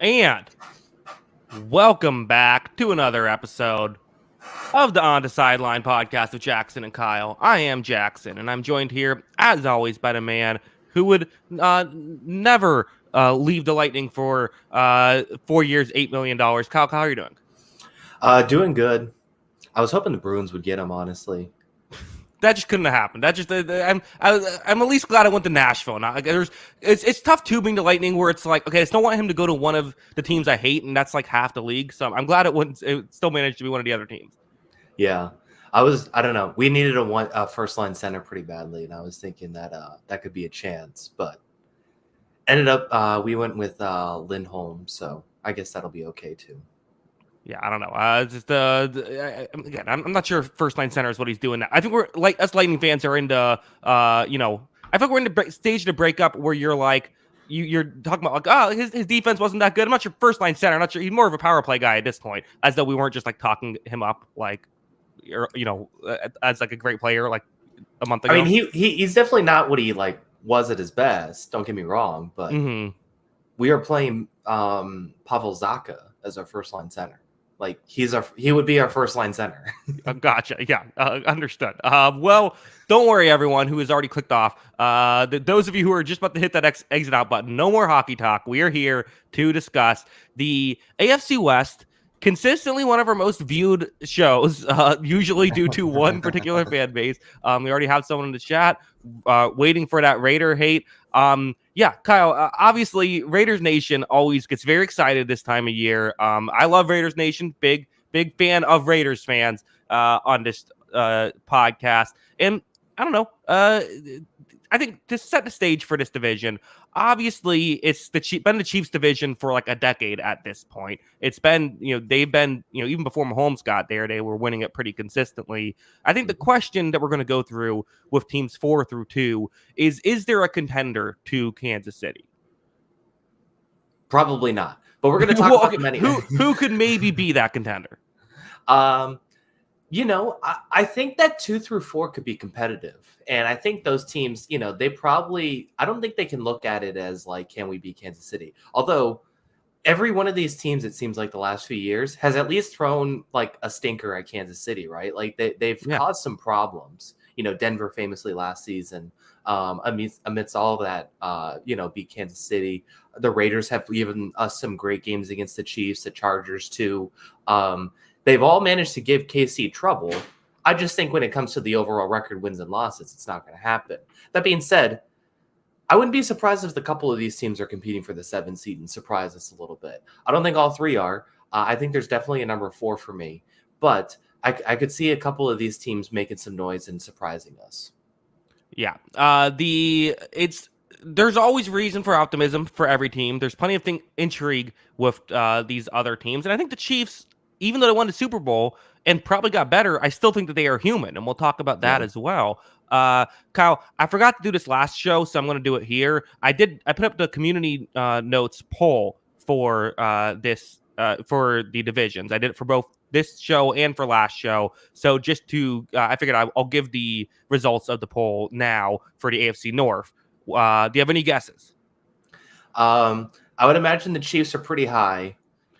And welcome back to another episode of the On the Sideline podcast with Jackson and Kyle. I am Jackson, and I'm joined here, as always, by the man who would never leave the Lightning for 4 years, $8 million. Kyle, how are you doing? Doing good. I was hoping the Bruins would get him, honestly. That just couldn't have happened. That just I'm at least glad I went to Nashville. Now, it's tough too being the Lightning, where it's like, okay, I still want him to go to one of the teams I hate, and that's like half the league. So I'm glad it still managed to be one of the other teams. Yeah, I don't know. We needed a first line center pretty badly, and I was thinking that that could be a chance, but ended up we went with Lindholm, so I guess that'll be okay too. Yeah, I don't know. Again, I'm not sure if first line center is what he's doing now. I think we're like us Lightning fans are into I think we're in the stage to break up where you're like you're talking about like, oh, his defense wasn't that good. I'm not sure first line center. I'm not sure he's more of a power play guy at this point, as though we weren't just like talking him up like as like a great player like a month ago. I mean, he's definitely not what he like was at his best. Don't get me wrong, but we are playing Pavel Zacha as our first line center. Like he would be our first line center. Gotcha. Yeah, understood. Well, don't worry, everyone who has already clicked off. Those of you who are just about to hit that exit out button, no more hockey talk. We are here to discuss the AFC West. Consistently one of our most viewed shows, usually due to one particular fan base. We already have someone in the chat waiting for that Raider hate. Yeah, Kyle, obviously Raiders Nation always gets very excited this time of year. I love Raiders Nation, big fan of Raiders fans on this podcast. And I don't know, I think to set the stage for this division, obviously it's been the Chiefs division for like a decade at this point. It's been, they've been, even before Mahomes got there, they were winning it pretty consistently. I think the question that we're going to go through with teams 4 through 2 is there a contender to Kansas City? Probably not, but we're going to talk about them anyway. Who could maybe be that contender? I think that 2 through 4 could be competitive. And I think those teams, I don't think they can look at it as like, can we beat Kansas City? Although every one of these teams, it seems like the last few years has at least thrown like a stinker at Kansas City, right? Like they've caused some problems. Denver famously last season, amidst all of that, beat Kansas City. The Raiders have given us some great games against the Chiefs, the Chargers too. They've all managed to give KC trouble. I just think when it comes to the overall record wins and losses, it's not going to happen. That being said, I wouldn't be surprised if a couple of these teams are competing for the 7th seed and surprise us a little bit. I don't think all 3 are. I think there's definitely a number 4 for me. But I could see a couple of these teams making some noise and surprising us. Yeah. There's always reason for optimism for every team. There's plenty of intrigue with these other teams. And I think the Chiefs, even though they won the Super Bowl and probably got better, I still think that they are human, and we'll talk about that as well. Kyle, I forgot to do this last show, so I'm going to do it here. I put up the community notes poll for this for the divisions. I did it for both this show and for last show. So just to, I figured I'll give the results of the poll now for the AFC North. Do you have any guesses? I would imagine the Chiefs are pretty high.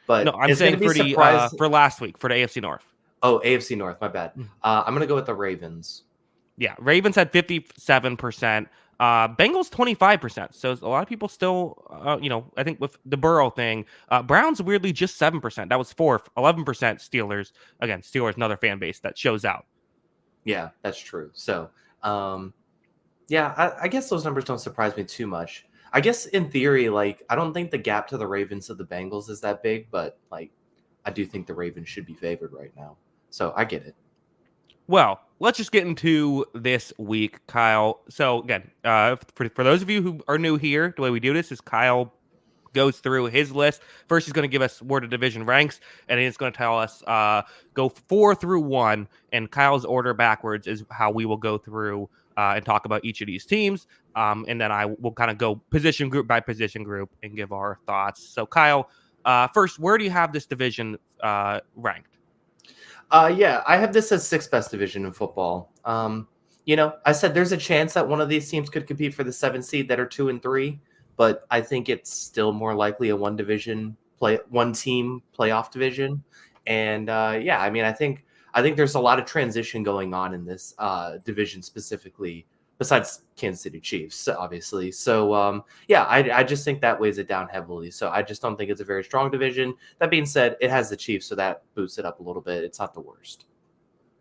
But no, I'm saying for last week for the AFC North. Oh, AFC North, my bad. I'm going to go with the Ravens. Yeah, Ravens had 57%. Bengals 25%. So a lot of people still, I think with the Burrow thing, Browns weirdly just 7%. That was 4th. 11% Steelers. Again, Steelers, another fan base that shows out. Yeah, that's true. So, I guess those numbers don't surprise me too much. I guess in theory, like, I don't think the gap to the Ravens of the Bengals is that big, but like, I do think the Ravens should be favored right now. So I get it. Well, let's just get into this week, Kyle. So again, for those of you who are new here, the way we do this is Kyle goes through his list. First, he's going to give us where the division ranks, and then he's going to tell us go 4 through 1, and Kyle's order backwards is how we will go through and talk about each of these teams. And then I will kind of go position group by position group and give our thoughts. So Kyle, first, where do you have this division ranked? I have this as 6th best division in football. I said there's a chance that one of these teams could compete for the 7th seed that are 2 and 3, but I think it's still more likely a one division team playoff division. And yeah, I mean, I think there's a lot of transition going on in this division specifically, besides Kansas City Chiefs, obviously. So yeah, I just think that weighs it down heavily. So I just don't think it's a very strong division. That being said, it has the Chiefs, so that boosts it up a little bit. It's not the worst.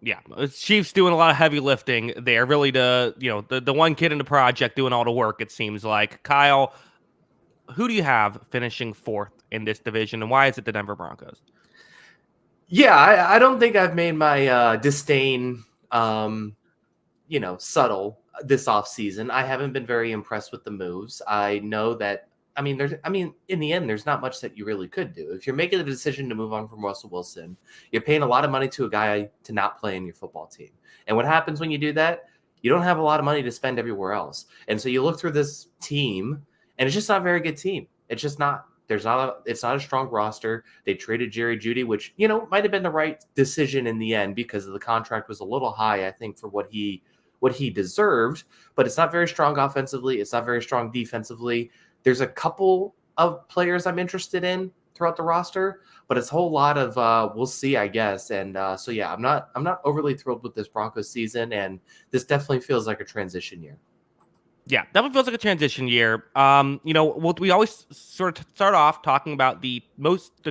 Yeah, it's Chiefs doing a lot of heavy lifting there. Really, the one kid in the project doing all the work. It seems like. Kyle, who do you have finishing fourth in this division, and why is it the Denver Broncos? Yeah, I don't think I've made my disdain, subtle this offseason. I haven't been very impressed with the moves. I know that. I mean, in the end, there's not much that you really could do. If you're making the decision to move on from Russell Wilson, you're paying a lot of money to a guy to not play in your football team. And what happens when you do that? You don't have a lot of money to spend everywhere else. And so you look through this team, and it's just not a very good team. It's just not. It's not a strong roster. They traded Jerry Jeudy, which, might have been the right decision in the end because the contract was a little high, I think, for what he deserved, but it's not very strong offensively. It's not very strong defensively. There's a couple of players I'm interested in throughout the roster, but it's a whole lot of we'll see, I guess. And so yeah, I'm not overly thrilled with this Broncos season, and this definitely feels like a transition year. Yeah, definitely feels like a transition year. We always sort of start off talking about the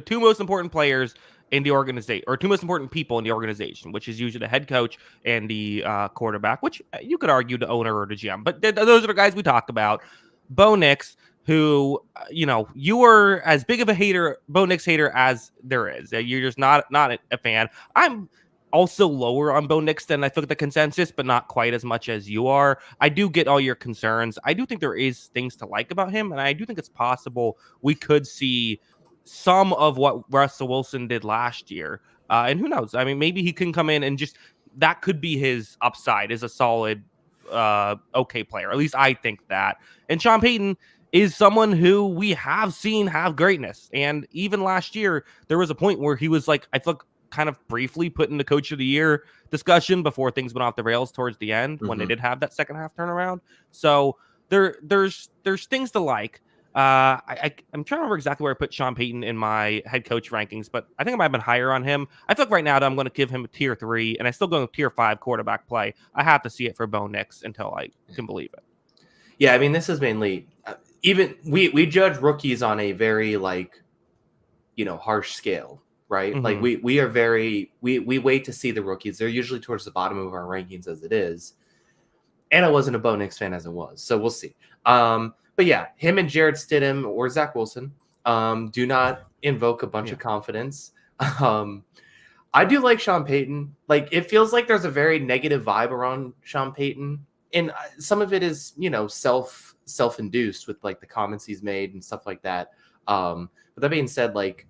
two most important players in the organization, or two most important people in the organization, which is usually the head coach and the quarterback, which you could argue the owner or the GM, but those are the guys we talk about. Bo Nix, who, you are as big of a Bo Nix hater as there is. You're just not a fan. I'm also lower on Bo Nix than I think the consensus, but not quite as much as you are. I do get all your concerns. I do think there is things to like about him, and I do think it's possible we could see some of what Russell Wilson did last year. And who knows? I mean, maybe he can come in and just that could be his upside as a solid, okay player. At least I think that. And Sean Payton is someone who we have seen have greatness. And even last year, there was a point where he was like, I feel like kind of briefly put in the coach of the year discussion before things went off the rails towards the end when they did have that second half turnaround. So there's things to like. I'm trying to remember exactly where I put Sean Payton in my head coach rankings, but I think I might have been higher on him. I feel like right now that I'm going to give him a tier 3, and I still go with tier 5 quarterback play. I have to see it for Bo Nix until I can believe it. Yeah, I mean, this is mainly even we judge rookies on a very harsh scale. Right. Mm-hmm. Like we are we wait to see the rookies. They're usually towards the bottom of our rankings as it is. And I wasn't a Bo Nix fan as it was. So we'll see. But yeah, him and Jarrett Stidham or Zach Wilson do not invoke a bunch of confidence. I do like Sean Payton. Like, it feels like there's a very negative vibe around Sean Payton. And some of it is, self-induced with like the comments he's made and stuff like that. But that being said, like,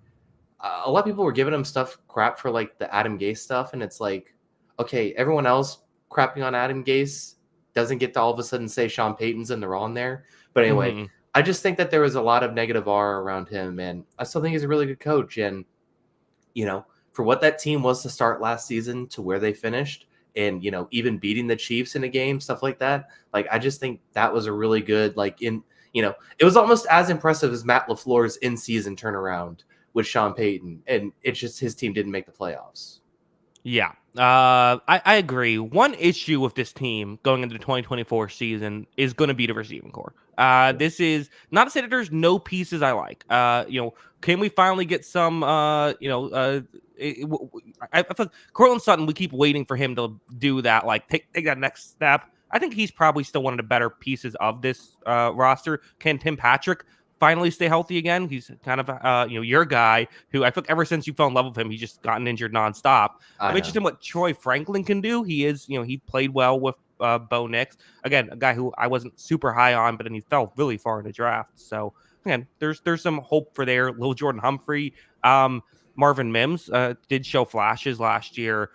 a lot of people were giving him crap for like the Adam Gase stuff, and it's like, okay, everyone else crapping on Adam Gase doesn't get to all of a sudden say Sean Payton's and they're on there. But anyway, I just think that there was a lot of negative aura around him, and I still think he's a really good coach. And for what that team was to start last season to where they finished, and even beating the Chiefs in a game, stuff like that. Like, I just think that was a really good it was almost as impressive as Matt LaFleur's in-season turnaround with Sean Payton, and it's just his team didn't make the playoffs. Yeah, I agree. One issue with this team going into the 2024 season is going to be the receiving core. This is not to say that there's no pieces I like. Can we finally get some? I feel Cortland Sutton. We keep waiting for him to do that, like take that next step. I think he's probably still one of the better pieces of this roster. Can Tim Patrick finally stay healthy again? He's kind of your guy who I think ever since you fell in love with him, he's just gotten injured nonstop. I'm interested in what Troy Franklin can do. He is, he played well with Bo Nix. Again, a guy who I wasn't super high on, but then he fell really far in the draft. So again, there's some hope for there. Lil Jordan Humphrey, Marvin Mims did show flashes last year.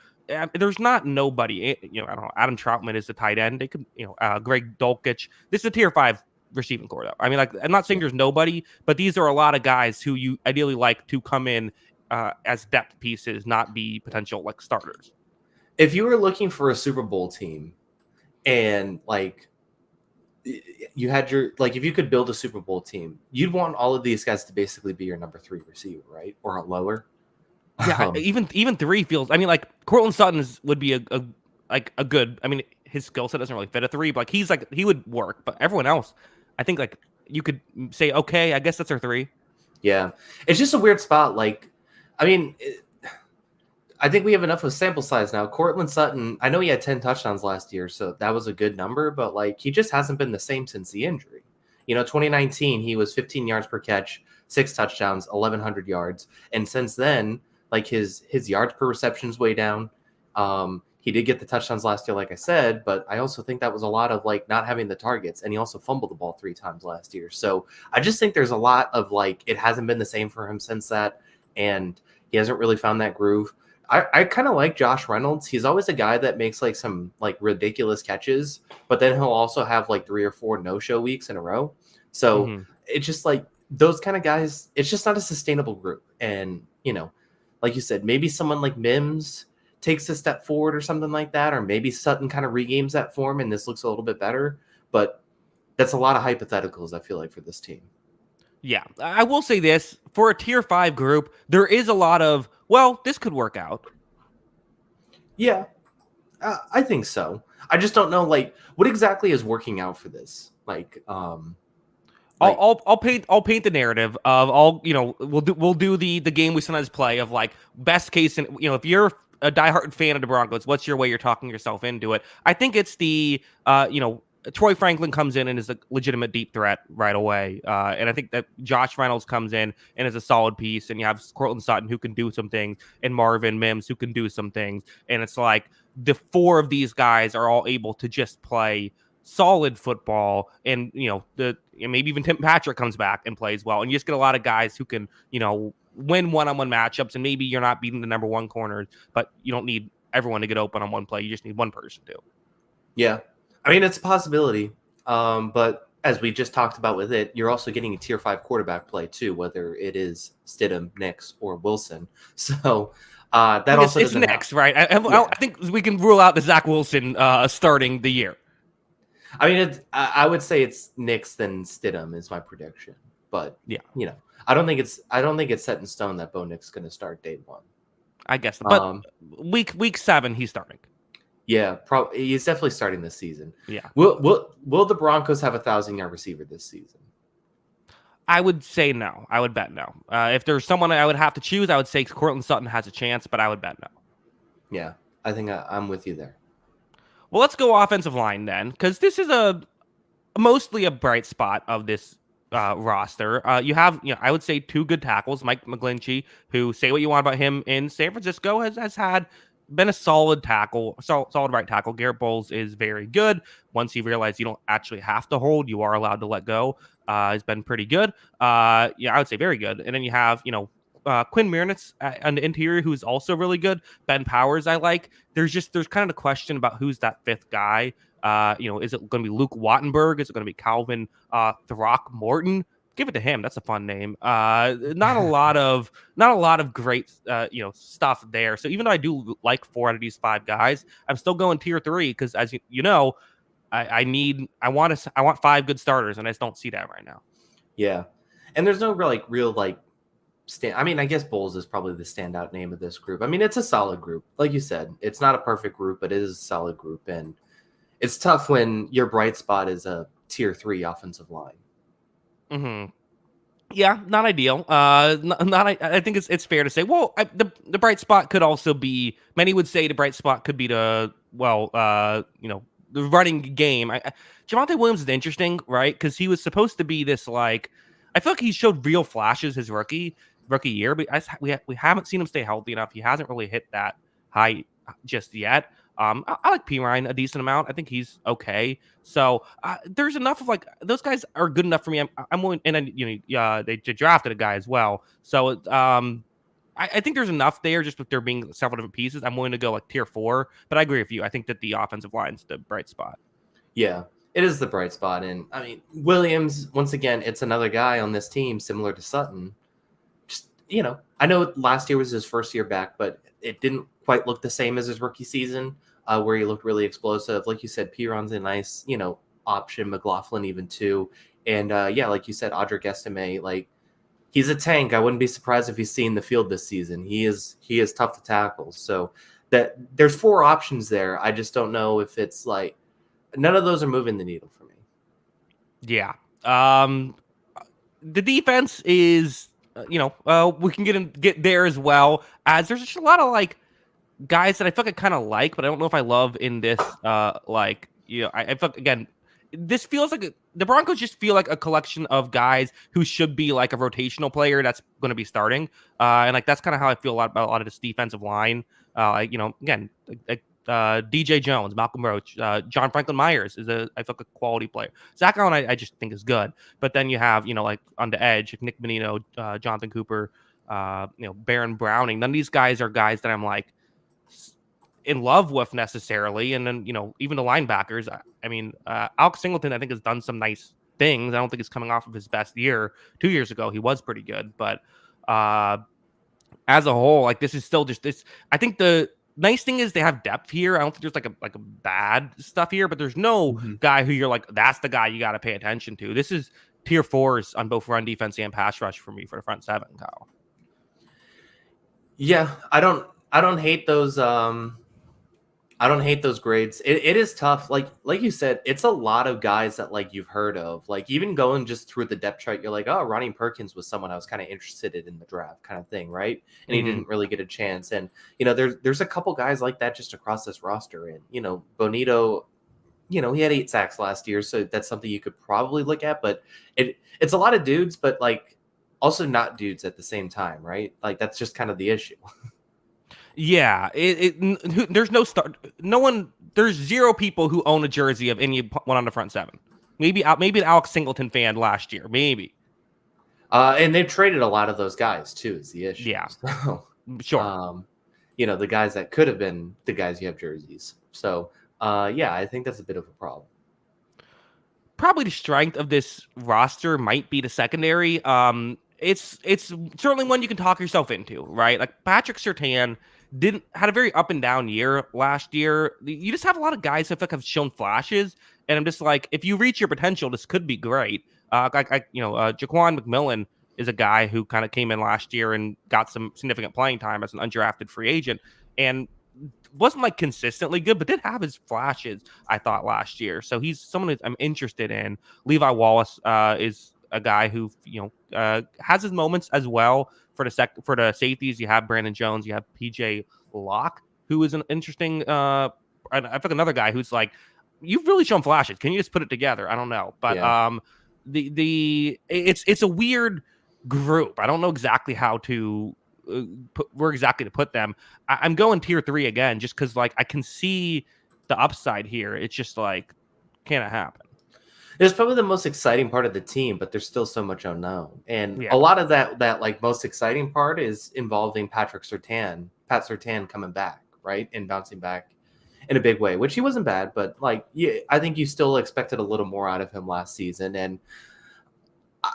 There's not nobody, I don't know. Adam Troutman is the tight end. They could, Greg Dulcich. This is a tier 5 receiving core, though. I mean, like, I'm not saying there's nobody, but these are a lot of guys who you ideally like to come in as depth pieces, not be potential like starters. If you were looking for a Super Bowl team and like you had your like if you could build a Super Bowl team, you'd want all of these guys to basically be your number 3 receiver, right? Or a lower. Yeah, Um, even 3 feels. I mean, like Cortland Sutton's would be a good. I mean, his skill set doesn't really fit a 3, but like he would work. But everyone else, I think like you could say, okay, I guess that's our 3. yeah, it's just a weird spot. Like, I mean, I think we have enough of a sample size now. Cortland Sutton, I know he had 10 touchdowns last year, so that was a good number, but like he just hasn't been the same since the injury. 2019, he was 15 yards per catch, 6 touchdowns, 1,100 yards. And since then, like his yards per reception is way down. He did get the touchdowns last year, like I said, but I also think that was a lot of like not having the targets, and he also fumbled the ball 3 times last year. So I just think there's a lot of like it hasn't been the same for him since that, and he hasn't really found that groove. I kind of like Josh Reynolds. He's always a guy that makes like some like ridiculous catches, but then he'll also have like 3 or 4 no-show weeks in a row. So it's just like those kind of guys, it's just not a sustainable group. And, like you said, maybe someone like Mims takes a step forward or something like that, or maybe Sutton kind of regains that form and this looks a little bit better. But that's a lot of hypotheticals, I feel like, for this team. Yeah, I will say this for a tier 5 group, there is a lot of, well, this could work out. Yeah, I think so. I just don't know, like, what exactly is working out for this. I'll paint the narrative of all, we'll do the game we sometimes play of like best case, and if you're a diehard fan of the Broncos, what's your way you're talking yourself into it? I think it's the Troy Franklin comes in and is a legitimate deep threat right away. And I think that Josh Reynolds comes in and is a solid piece. And you have Cortland Sutton who can do some things, and Marvin Mims who can do some things. And it's like the 4 of these guys are all able to just play solid football. And, maybe even Tim Patrick comes back and plays well. And you just get a lot of guys who can, win one-on-one matchups. And maybe you're not beating the number 1 corners, but you don't need everyone to get open on one play. You just need one person to. Yeah. I mean, it's a possibility, but as we just talked about with it, you're also getting a tier 5 quarterback play too, whether it is Stidham, Nix, or Wilson. So that also it's Nix, right? I think we can rule out the Zach Wilson starting the year. I mean, I would say it's Nix then Stidham is my prediction, but yeah, I don't think it's set in stone that Bo Nix is going to start day 1. I guess, but week 7 he's starting. Yeah, he's definitely starting this season. Yeah. Will the Broncos have a 1,000-yard receiver this season? I would say no. I would bet no. If there's someone I would have to choose, I would say Cortland Sutton has a chance, but I would bet no. Yeah, I think I'm with you there. Well, let's go offensive line then, because this is mostly a bright spot of this roster. You have, I would say 2 good tackles. Mike McGlinchey, who, say what you want about him in San Francisco, has been a solid tackle, solid right tackle. Garrett Bowles is very good. Once you realize you don't actually have to hold, you are allowed to let go. He's been pretty good. I would say very good. And then you have, Quinn Mirnitz on the interior, who's also really good. Ben Powers, I like. There's kind of a question about who's that 5th guy. Is it going to be Luke Wattenberg? Is it going to be Calvin Throckmorton? Give it to him. That's a fun name. Not a lot of great, stuff there. So even though I do like 4 out of these 5 guys, I'm still going tier 3 because, as I want 5 good starters, and I just don't see that right now. Yeah, and there's no real I mean, I guess Bowles is probably the standout name of this group. I mean, it's a solid group, like you said. It's not a perfect group, but it is a solid group, and it's tough when your bright spot is a tier 3 offensive line. Yeah, not ideal. I think it's fair to say. Well, the bright spot could also be. Many would say the bright spot could be the running game. Javonte Williams is interesting, right? Because he was supposed to be this like. I feel like he showed real flashes his rookie year, but we haven't seen him stay healthy enough. He hasn't really hit that high just yet. I like P. Ryan a decent amount. I think he's okay. So there's enough of like those guys are good enough for me. I'm willing, and then they drafted a guy as well. So I think there's enough there. Just with there being several different pieces, I'm willing to go like tier 4. But I agree with you. I think that the offensive line's the bright spot. Yeah, it is the bright spot, and I mean Williams. Once again, it's another guy on this team similar to Sutton. Just I know last year was his first year back, but it didn't quite look the same as his rookie season. Where he looked really explosive. Like you said, Piron's a nice, option, McLaughlin even too. And yeah, like you said, Audric Estime, like he's a tank. I wouldn't be surprised if he's seen the field this season. He is tough to tackle. So that there's 4 options there. I just don't know if it's like none of those are moving the needle for me. Yeah. The defense is, we can get there as well, as there's just a lot of like guys that I feel like I kind of like, but I don't know if I love in this. I feel like, again, this feels like the Broncos just feel like a collection of guys who should be like a rotational player that's going to be starting, and like that's kind of how I feel about a lot of this defensive line. Again, DJ Jones, Malcolm Roach, John Franklin Myers I feel like a quality player. Zach Allen, I just think is good, but then you have like on the edge, Nick Menino, Jonathan Cooper, Baron Browning. None of these guys are guys that I'm like in love with necessarily. And then, even the linebackers, Alex Singleton, I think, has done some nice things. I don't think he's coming off of his best year. 2 years ago, he was pretty good. But as a whole, like this is still just this. I think the nice thing is they have depth here. I don't think there's like a bad stuff here, but there's no guy who you're like, that's the guy you got to pay attention to. This is tier 4s on both run defense and pass rush for me for the front 7, Kyle. Yeah, I don't hate those. I don't hate those grades. It is tough. Like you said, it's a lot of guys that like you've heard of. Like even going just through the depth chart, you're like, oh, Ronnie Perkins was someone I was kind of interested in the draft, kind of thing, right? And he didn't really get a chance. And there's a couple guys like that just across this roster. And Bonito, he had 8 sacks last year, so that's something you could probably look at. But it's a lot of dudes, but like also not dudes at the same time, right? Like that's just kind of the issue. Yeah, there's no start. No one. There's 0 people who own a jersey of any one on the front 7. Maybe an Alex Singleton fan last year, maybe. And they've traded a lot of those guys too. Is the issue? Yeah, so, sure. The guys that could have been the guys you have jerseys. So, yeah, I think that's a bit of a problem. Probably the strength of this roster might be the secondary. It's certainly one you can talk yourself into, right? Like Patrick Surtain had a very up and down year last year. You just have a lot of guys who I feel like have shown flashes, and I'm just like, if you reach your potential, this could be great. Jaquan McMillan is a guy who kind of came in last year and got some significant playing time as an undrafted free agent, and wasn't like consistently good, but did have his flashes, I thought, last year. So he's someone that I'm interested in. Levi Wallace is a guy who has his moments as well. For the safeties, you have Brandon Jones, you have PJ Locke, who is an interesting. I think another guy who's like, you've really shown flashes. Can you just put it together? I don't know, but it's a weird group. I don't know exactly how to where exactly to put them. I'm going tier 3 again, just because like I can see the upside here. It's just like, can it happen? It's probably the most exciting part of the team, but there's still so much unknown. And a lot of that like most exciting part is involving Pat Surtain coming back, right? And bouncing back in a big way, which he wasn't bad, but like, I think you still expected a little more out of him last season. And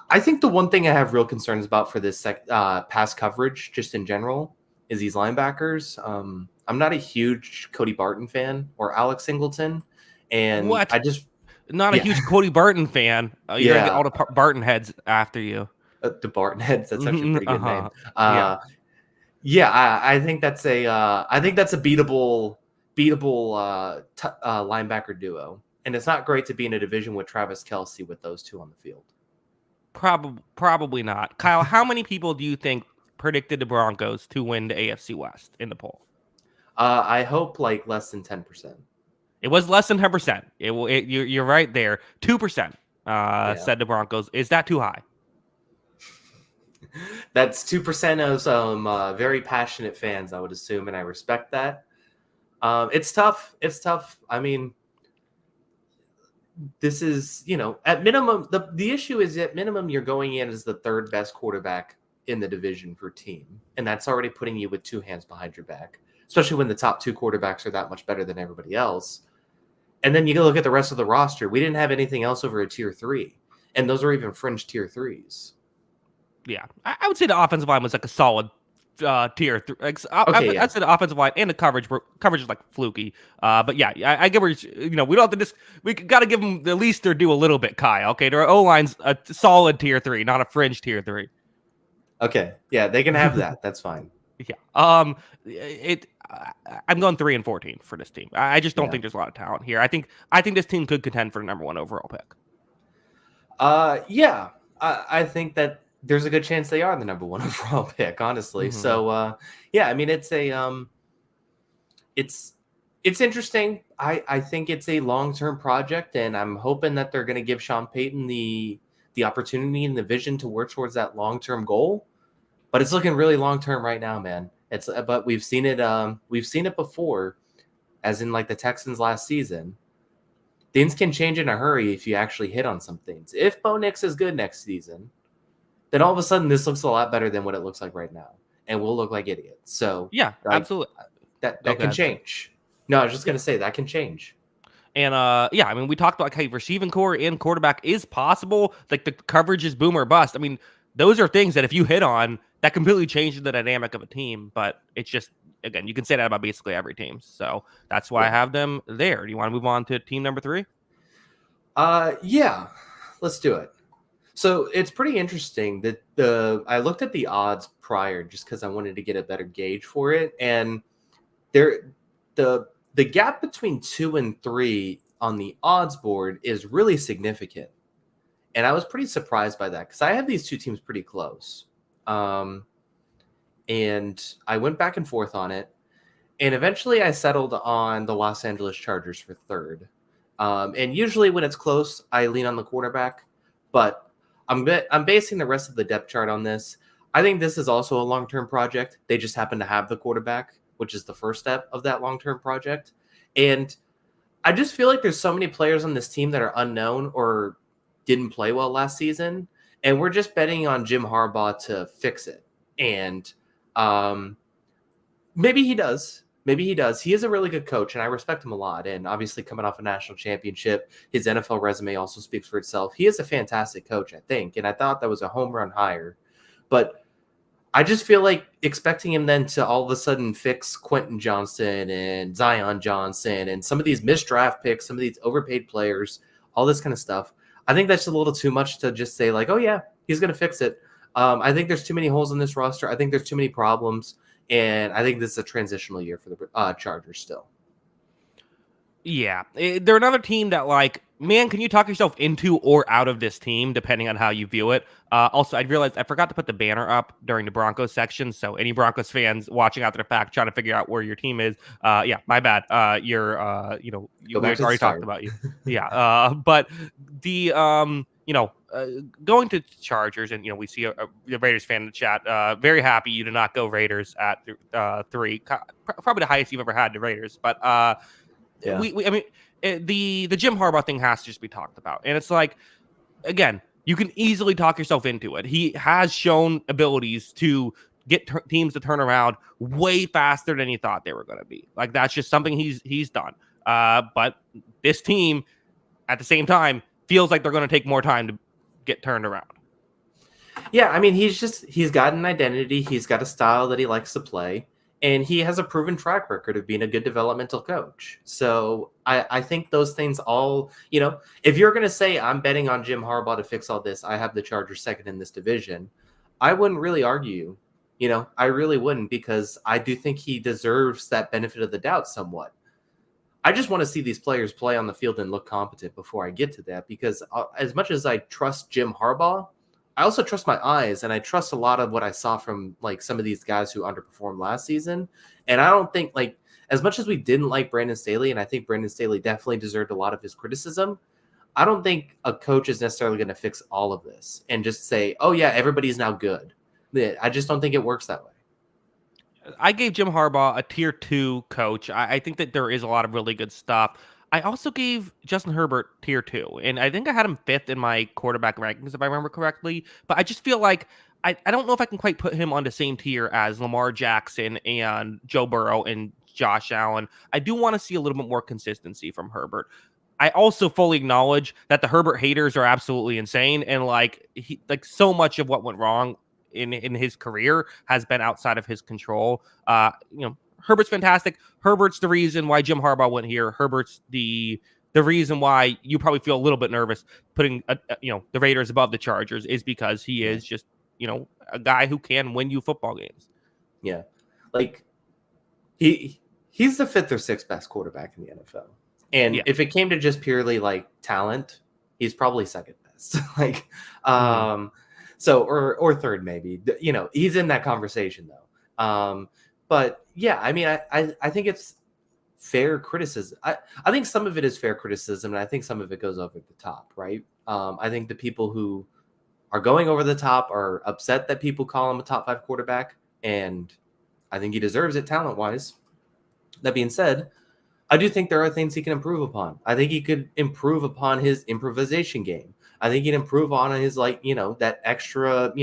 I think the one thing I have real concerns about for this pass coverage, just in general, is these linebackers. I'm not a huge Cody Barton fan or Alex Singleton. And I just... Not a huge Cody Barton fan. You're gonna get all the Barton heads after you. The Barton heads. That's actually a pretty good name. I think that's a beatable linebacker duo, and it's not great to be in a division with Travis Kelce with those two on the field. Probably not. Kyle, how many people do you think predicted the Broncos to win the AFC West in the poll? I hope like less than 10%. It was less than 10%. You're right there. 2% said the Broncos. Is that too high? That's 2% of some very passionate fans, I would assume, and I respect that. It's tough. I mean, this is, at minimum, the issue is at minimum you're going in as the 3rd best quarterback in the division for team, and that's already putting you with 2 hands behind your back, especially when the top 2 quarterbacks are that much better than everybody else. And then you go look at the rest of the roster. We didn't have anything else over a tier 3, and those are even fringe tier 3s. Yeah, I would say the offensive line was like a solid tier three. Like, Okay, yeah. I said offensive line and the coverage. Coverage is like fluky. But yeah, I get where we don't have to just we got to give them at least their due a little bit. Kyle, okay, their O line's a solid tier 3, not a fringe tier 3. Okay, yeah, they can have that. That's fine. Yeah. I'm going 3-14 for this team. I just don't Yeah. think there's a lot of talent here. I think this team could contend for the number 1 overall pick. Yeah, I think that there's a good chance they are the number 1 overall pick, honestly. Mm-hmm. So, yeah, I mean, it's interesting. I think it's a long-term project, and I'm hoping that they're going to give Sean Payton the opportunity and the vision to work towards that long-term goal. But it's looking really long-term right now, man. But we've seen it before, as in like the Texans last season. Things can change in a hurry if you actually hit on some things. If Bo Nix is good next season, then all of a sudden this looks a lot better than what it looks like right now, and we'll look like idiots. So yeah, absolutely, that can change. No, I was just gonna say that can change. And yeah, I mean, we talked about like, hey, receiving core and quarterback is possible. Like the coverage is boom or bust. I mean, those are things that if you hit on, that completely changes the dynamic of a team. But it's just, again, you can say that about basically every team. So that's why I have them there. Do you want to move on to team number 3? Yeah, let's do it. So it's pretty interesting that I looked at the odds prior just because I wanted to get a better gauge for it, and the gap between 2 and 3 on the odds board is really significant, and I was pretty surprised by that because I have these two teams pretty close. And I went back and forth on it, and eventually I settled on the Los Angeles Chargers for 3rd. And usually when it's close, I lean on the quarterback, but I'm basing the rest of the depth chart on this. I think this is also a long-term project. They just happen to have the quarterback, which is the first step of that long-term project. And I just feel like there's so many players on this team that are unknown or didn't play well last season, and we're just betting on Jim Harbaugh to fix it. And maybe he does. Maybe he does. He is a really good coach, and I respect him a lot. And obviously, coming off a national championship, his NFL resume also speaks for itself. He is a fantastic coach, I think, and I thought that was a home run hire. But I just feel like expecting him then to all of a sudden fix Quentin Johnson and Zion Johnson and some of these missed draft picks, some of these overpaid players, all this kind of stuff. I think that's a little too much to just say like, oh, yeah, he's going to fix it. I think there's too many holes in this roster. I think there's too many problems. And I think this is a transitional year for the Chargers still. Yeah. They're another team that, like, man, can you talk yourself into or out of this team, depending on how you view it? Also, I realized I forgot to put the banner up during the Broncos section. So any Broncos fans watching after the fact, trying to figure out where your team is, yeah, my bad. We already talked about you. Yeah. But the, going to Chargers, and, we see a Raiders fan in the chat. Very happy you did not go Raiders at 3. Probably the highest you've ever had, the Raiders. But yeah. I mean, the Jim Harbaugh thing has to just be talked about. And it's like, again, you can easily talk yourself into it. He has shown abilities to get teams to turn around way faster than he thought they were going to be. Like, that's just something he's done. But this team, at the same time, feels like they're going to take more time to get turned around. Yeah, I mean, he's got an identity. He's got a style that he likes to play. And he has a proven track record of being a good developmental coach. So I think those things all, if you're going to say I'm betting on Jim Harbaugh to fix all this, I have the Chargers second in this division, I wouldn't really argue. I really wouldn't, because I do think he deserves that benefit of the doubt somewhat. I just want to see these players play on the field and look competent before I get to that, because as much as I trust Jim Harbaugh, I also trust my eyes, and I trust a lot of what I saw from like some of these guys who underperformed last season. And I don't think, like, as much as we didn't like Brandon Staley, and I think Brandon Staley definitely deserved a lot of his criticism, I don't think a coach is necessarily going to fix all of this and just say, oh yeah, everybody's now good. I just don't think it works that way. I gave Jim Harbaugh a tier 2 coach. I think that there is a lot of really good stuff. I also gave Justin Herbert tier 2, and I think I had him 5th in my quarterback rankings, if I remember correctly. But I just feel like I don't know if I can quite put him on the same tier as Lamar Jackson and Joe Burrow and Josh Allen. I do want to see a little bit more consistency from Herbert. I also fully acknowledge that the Herbert haters are absolutely insane, and so much of what went wrong in his career has been outside of his control. Herbert's fantastic. Herbert's the reason why Jim Harbaugh went here. Herbert's the reason why you probably feel a little bit nervous putting the Raiders above the Chargers is because he is just a guy who can win you football games. Yeah, like he's the 5th or 6th best quarterback in the NFL, and if it came to just purely like talent, he's probably 2nd best. So or 3rd maybe. He's in that conversation though. But yeah, I mean, I think it's fair criticism. I think some of it is fair criticism, and I think some of it goes over the top, right? I think the people who are going over the top are upset that people call him a top 5 quarterback, and I think he deserves it talent-wise. That being said, I do think there are things he can improve upon. I think he could improve upon his improvisation game. I think he'd improve on his, that extra,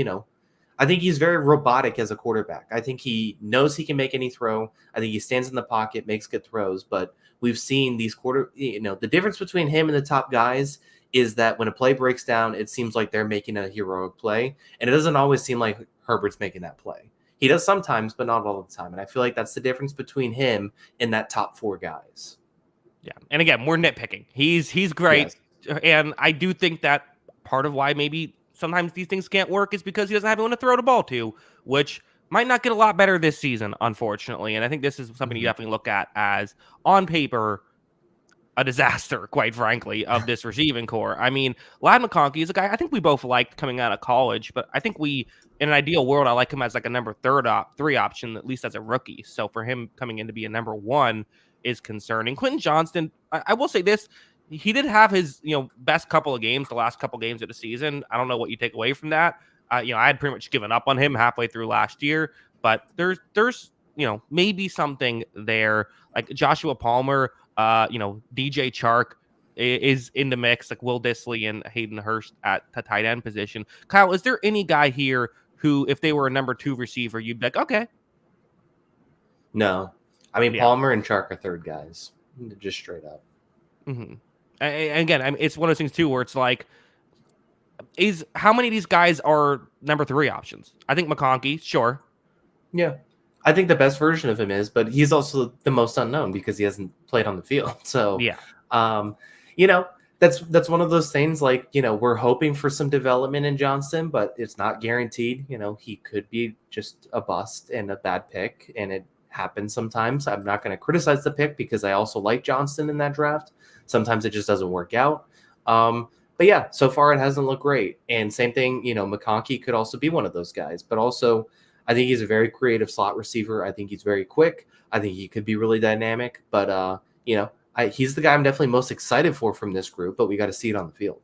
I think he's very robotic as a quarterback. I think he knows he can make any throw. I think he stands in the pocket, makes good throws, but we've seen these the difference between him and the top guys is that when a play breaks down, it seems like they're making a heroic play, and it doesn't always seem like Herbert's making that play. He does sometimes, but not all the time. And I feel like that's the difference between him and that top 4 guys. Yeah. And again, we're nitpicking. He's great. Yes. And I do think that part of why maybe sometimes these things can't work is because he doesn't have anyone to throw the ball to, which might not get a lot better this season, unfortunately. And I think this is something you definitely look at as, on paper, a disaster, quite frankly, of this receiving core. I mean, Ladd McConkey is a guy I think we both liked coming out of college, but I think in an ideal world, I like him as like a number 3 option, at least as a rookie. So for him coming in to be a number 1 is concerning. Quentin Johnston, I will say this, he did have his best couple of games, the last couple of games of the season. I don't know what you take away from that. I had pretty much given up on him halfway through last year, but there's maybe something there. Like Joshua Palmer, DJ Chark is in the mix, like Will Dissly and Hayden Hurst at the tight end position. Kyle, is there any guy here who, if they were a number 2 receiver, you'd be like, okay? No. I mean, Palmer and Chark are 3rd guys, just straight up. Mm-hmm. And again, it's one of those things too, where it's like, how many of these guys are number 3 options? I think McConkey, sure. Yeah. I think the best version of him is, but he's also the most unknown because he hasn't played on the field. So, that's one of those things like, we're hoping for some development in Johnston, but it's not guaranteed. He could be just a bust and a bad pick, and it happens sometimes. I'm not going to criticize the pick because I also like Johnston in that draft. Sometimes it just doesn't work out. But yeah, so far it hasn't looked great. And same thing, McConkey could also be one of those guys, but also I think he's a very creative slot receiver. I think he's very quick. I think he could be really dynamic, but he's the guy I'm definitely most excited for from this group, but we got to see it on the field.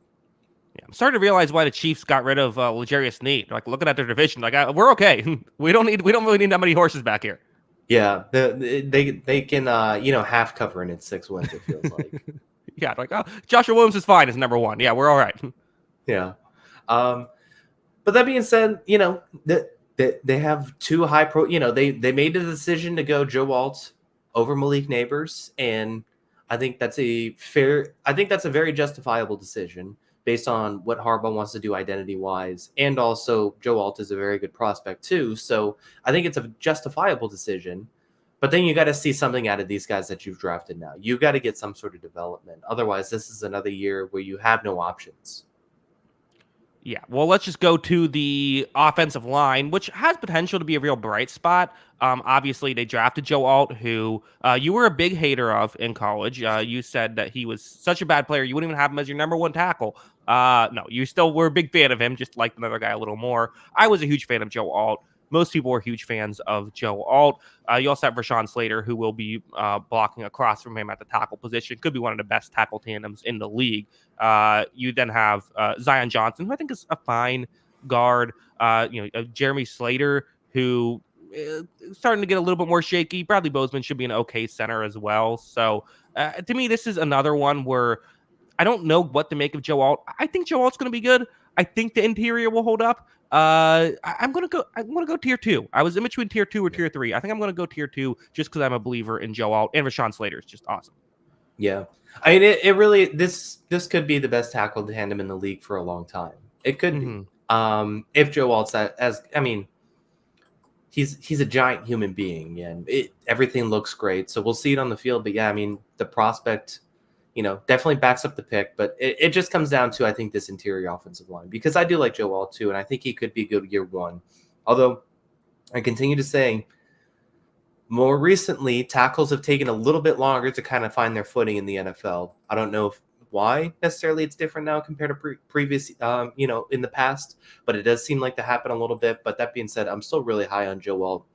Yeah, I'm starting to realize why the Chiefs got rid of L'Jarius Sneed. Like looking at their division, like we're okay. we don't really need that many horses back here. Yeah, they can half cover and it's 6 wins. It feels like. Yeah, like Joshua Williams is fine as number 1. Yeah, we're all right. Yeah, but that being said, they have 2 high pro. They made the decision to go Joe Alt over Malik Neighbors, and I think that's a very justifiable decision based on what Harbaugh wants to do identity-wise, and also Joe Alt is a very good prospect too. So I think it's a justifiable decision. But then you got to see something out of these guys that you've drafted now. You got to get some sort of development. Otherwise, this is another year where you have no options. Yeah, well, let's just go to the offensive line, which has potential to be a real bright spot. Obviously, they drafted Joe Alt, who you were a big hater of in college. You said that he was such a bad player, you wouldn't even have him as your number 1 tackle. No, you still were a big fan of him, just like another guy a little more. I was a huge fan of Joe Alt. Most people were huge fans of Joe Alt. You also have Rashawn Slater, who will be blocking across from him at the tackle position. Could be one of the best tackle tandems in the league. You then have Zion Johnson, who I think is a fine guard. Jeremy Slater, who is starting to get a little bit more shaky. Bradley Bozeman should be an okay center as well. So to me, this is another one where I don't know what to make of Joe Alt. I think Joe Alt's going to be good. I think the interior will hold up. I'm gonna go tier 2. I was in between tier 2 or tier 3. I think I'm gonna go tier 2 just because I'm a believer in Joe Alt, and Rashawn Slater is just awesome. Yeah, I mean, it really this could be the best tackle tandem in the league for a long time. It could be. If Joe Alt's I mean, he's a giant human being, and everything looks great. So we'll see it on the field. But yeah, I mean, the prospect, definitely backs up the pick. But it just comes down to, I think, this interior offensive line, because I do like Joe Alt too, and I think he could be good year one. Although I continue to say, more recently, tackles have taken a little bit longer to kind of find their footing in the NFL. I don't know why necessarily it's different now compared to previous, in the past, but it does seem like to happen a little bit. But that being said, I'm still really high on Joe Alt.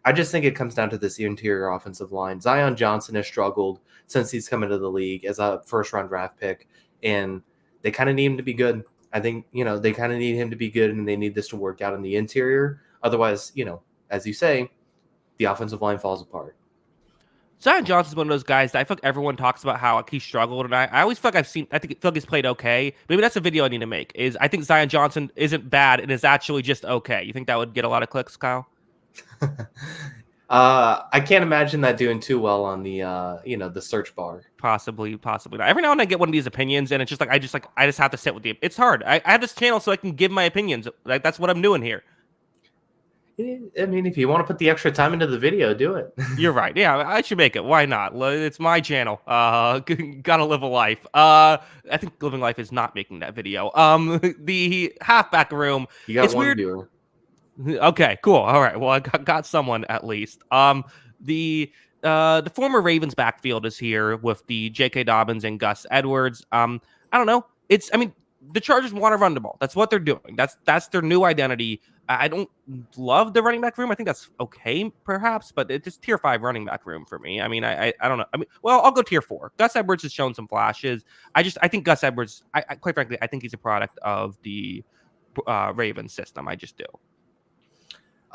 I just think it comes down to this interior offensive line. Zion Johnson has struggled since he's come into the league as a first-round draft pick, and they kind of need him to be good. I think, they kind of need him to be good, and they need this to work out in the interior. Otherwise, as you say, the offensive line falls apart. Zion Johnson's one of those guys that I feel like everyone talks about how he struggled, and I always feel like I feel like he's played okay. Maybe that's a video I need to make. Is I think Zion Johnson isn't bad and is actually just okay. You think that would get a lot of clicks, Kyle? I can't imagine that doing too well on the the search bar. Possibly not. Every now and then I get one of these opinions, and it's just like I just have to sit with the. It's hard. I have this channel so I can give my opinions. Like that's what I'm doing here. I mean, if you want to put the extra time into the video, do it. You're right. Yeah, I should make it. Why not? It's my channel. Gotta live a life. I think living life is not making that video. The halfback room. You got it's one weird. viewer. Okay, cool. All right. Well, I got someone at least. The former Ravens backfield is here with the J.K. Dobbins and Gus Edwards. I don't know. The Chargers want to run the ball. That's what they're doing. That's their new identity. I don't love the running back room. I think that's okay, perhaps, but it's tier 5 running back room for me. I mean, I don't know. I mean, well, I'll go tier 4. Gus Edwards has shown some flashes. I think Gus Edwards. I quite frankly, I think he's a product of the Ravens system. I just do.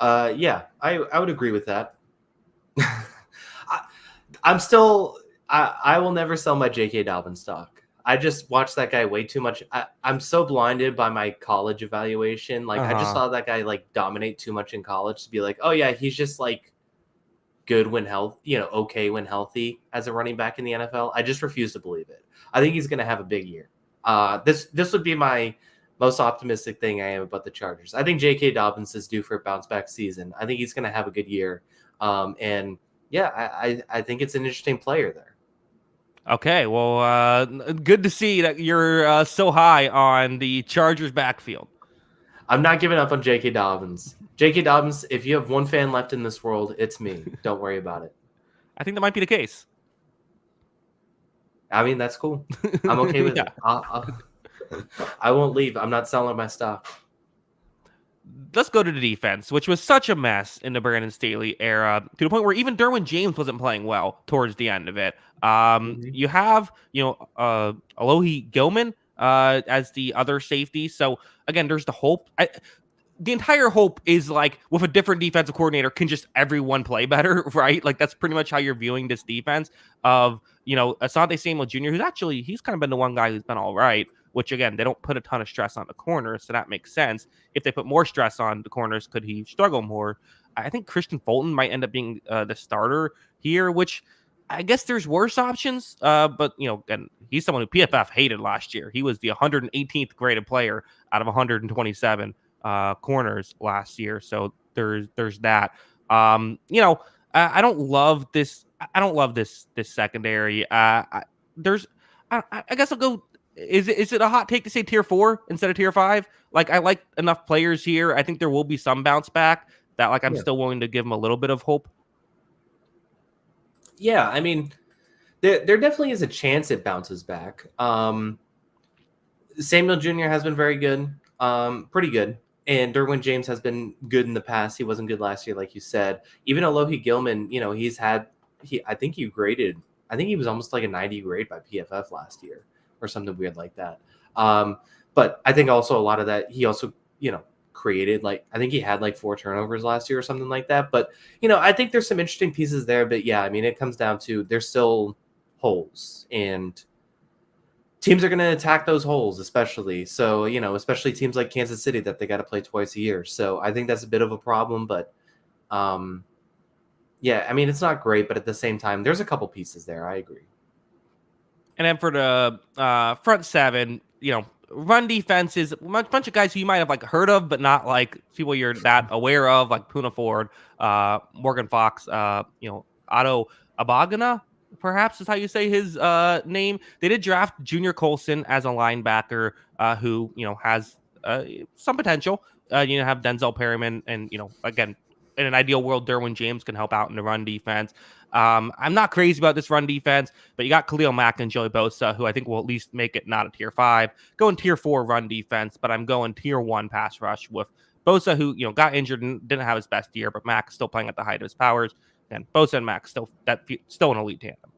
Yeah, I would agree with that. I'm still. I will never sell my J.K. Dobbins stock. I just watched that guy way too much. I'm so blinded by my college evaluation. Like I just saw that guy dominate too much in college to be like, oh yeah, he's just good when okay when healthy as a running back in the NFL. I just refuse to believe it. I think he's going to have a big year. This would be my most optimistic thing I am about the Chargers. I think J.K. Dobbins is due for a bounce back season. I think he's going to have a good year. And yeah, I think it's an interesting player there. Okay, well, good to see that you're so high on the Chargers backfield. I'm not giving up on J.K. Dobbins. J.K. Dobbins, if you have one fan left in this world, it's me. Don't worry about it. I think that might be the case. I mean, that's cool. I'm okay with it. I won't leave. I'm not selling my stock. Let's go to the defense, which was such a mess in the Brandon Staley era, to the point where even Derwin James wasn't playing well towards the end of it. You have, Alohi Gilman as the other safety. So again, there's the hope. The entire hope is with a different defensive coordinator, can just everyone play better, right? Like that's pretty much how you're viewing this defense of, Asante Samuel Jr., he's kind of been the one guy who's been all right, which again, they don't put a ton of stress on the corners. So that makes sense. If they put more stress on the corners, could he struggle more? I think Christian Fulton might end up being the starter here, which I guess there's worse options. But again, he's someone who PFF hated last year. He was the 118th graded player out of 127 corners last year. So there's that. I don't love this. I don't love this secondary. I guess I'll go. Is it a hot take to say tier 4 instead of tier 5? I like enough players here. I think there will be some bounce back that I'm still willing to give them a little bit of hope. Yeah, I mean, there definitely is a chance it bounces back. Samuel Jr. has been very good, pretty good. And Derwin James has been good in the past. He wasn't good last year, like you said. Even Alohi Gilman, I think he was almost like a 90 grade by PFF last year or something weird like that. But I think also a lot of that, he also, created I think he had 4 turnovers last year or something like that. But, I think there's some interesting pieces there. But yeah, I mean, it comes down to there's still holes and teams are going to attack those holes, especially. So, especially teams like Kansas City that they got to play twice a year. So I think that's a bit of a problem. But yeah, I mean, it's not great. But at the same time, there's a couple pieces there. I agree. And then for the front seven, run defense is a bunch of guys who you might have like heard of, but not like people you're that aware of, like Puna Ford, Morgan Fox, Otto Abagana, perhaps is how you say his name. They did draft Junior Colson as a linebacker, who has some potential. Have Denzel Perryman, and again, in an ideal world, Derwin James can help out in the run defense. I'm not crazy about this run defense, but you got Khalil Mack and Joey Bosa, who I think will at least make it not a tier 5. Going tier 4 run defense, but I'm going tier 1 pass rush with Bosa, who got injured and didn't have his best year, but Mack still playing at the height of his powers, and Bosa and Mack still an elite tandem.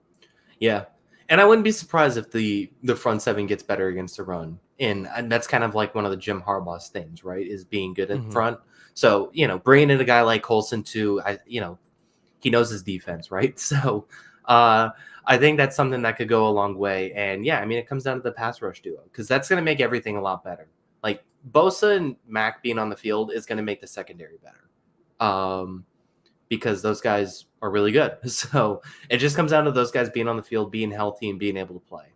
Yeah, and I wouldn't be surprised if the front seven gets better against the run, and that's kind of like one of the Jim Harbaugh's things, right? Is being good in front. So bringing in a guy like Colson too, he knows his defense, right? So I think that's something that could go a long way. And yeah, I mean, it comes down to the pass rush duo, because that's going to make everything a lot better. Like Bosa and Mack being on the field is going to make the secondary better, because those guys are really good. So it just comes down to those guys being on the field, being healthy, and being able to play.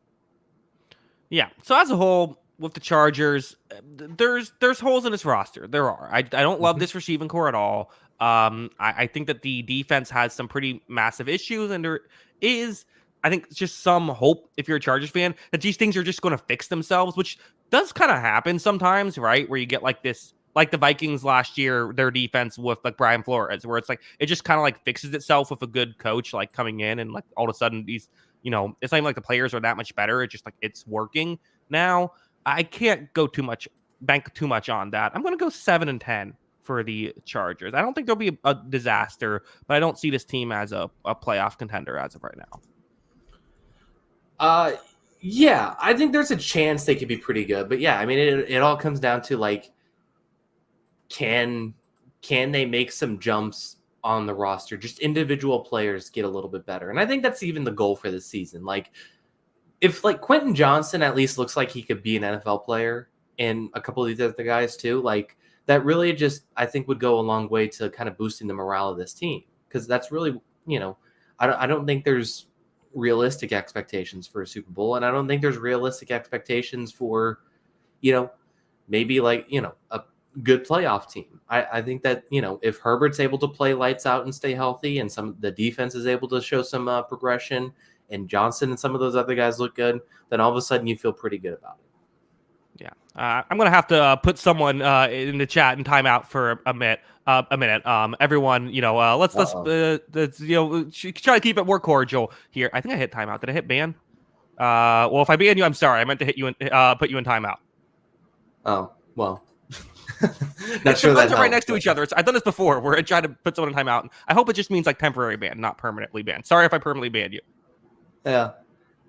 Yeah. So as a whole, with the Chargers, there's holes in this roster. There are. I don't love this receiving core at all. I think that the defense has some pretty massive issues, and there is, I think, just some hope if you're a Chargers fan that these things are just going to fix themselves, which does kind of happen sometimes, right? Where you get like this, like the Vikings last year, their defense with like Brian Flores, where it's like it just kind of like fixes itself with a good coach like coming in, and like all of a sudden these, it's not even like the players are that much better. It's just like it's working now. I can't bank too much on that. I'm going to go 7-10 for the Chargers. I don't think there'll be a disaster, but I don't see this team as a playoff contender as of right now. Yeah, I think there's a chance they could be pretty good, but yeah, I mean, it all comes down to like, can they make some jumps on the roster? Just individual players get a little bit better, and I think that's even the goal for this season. Like, if like Quentin Johnson at least looks like he could be an NFL player, and a couple of these other guys too, like that really just, I think, would go a long way to kind of boosting the morale of this team. Because that's really, I don't think there's realistic expectations for a Super Bowl, and I don't think there's realistic expectations for, maybe like, a good playoff team. I think that, if Herbert's able to play lights out and stay healthy, and the defense is able to show some progression, and Johnson and some of those other guys look good, then all of a sudden you feel pretty good about it. Yeah. I'm going to have to put someone in the chat and time out for a minute. Everyone, let's try to keep it more cordial here. I think I hit timeout. Did I hit ban? Well, if I ban you, I'm sorry. I meant to hit you and put you in timeout. Oh, well. Not sure that right next to each other. I've done this before where I try to put someone in timeout. I hope it just means like temporary ban, not permanently banned. Sorry if I permanently banned you. Yeah,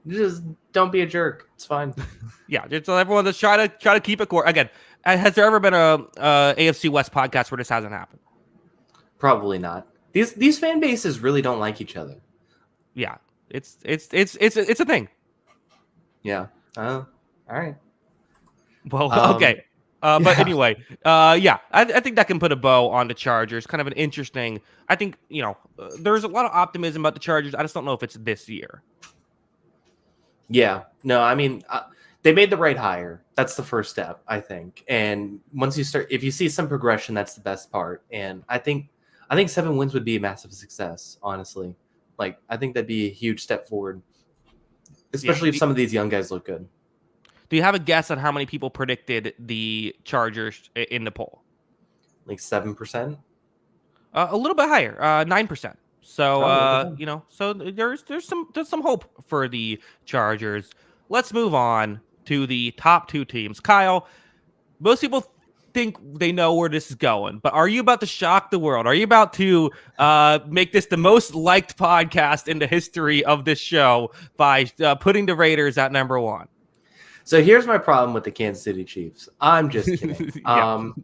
just don't be a jerk. It's fine. Yeah, just everyone just try to keep it core. Again, has there ever been a AFC West podcast where this hasn't happened? Probably not. These fan bases really don't like each other. Yeah, it's a thing. Yeah. All right. Well, okay. But anyway, I think that can put a bow on the Chargers. Kind of an interesting. I think there's a lot of optimism about the Chargers. I just don't know if it's this year. Yeah, no, I mean, they made the right hire. That's the first step, I think. And once you start, if you see some progression, that's the best part. And I think 7 wins would be a massive success, honestly. Like, I think that'd be a huge step forward, especially if some of these young guys look good. Do you have a guess on how many people predicted the Chargers in the poll? Like 7%? A little bit higher, 9%. So so there's some hope for the Chargers. Let's move on to the top 2 teams. Kyle, most people think they know where this is going, but are you about to shock the world? Are you about to make this the most liked podcast in the history of this show by putting the Raiders at number 1? So here's my problem with the Kansas City Chiefs. I'm just kidding. No.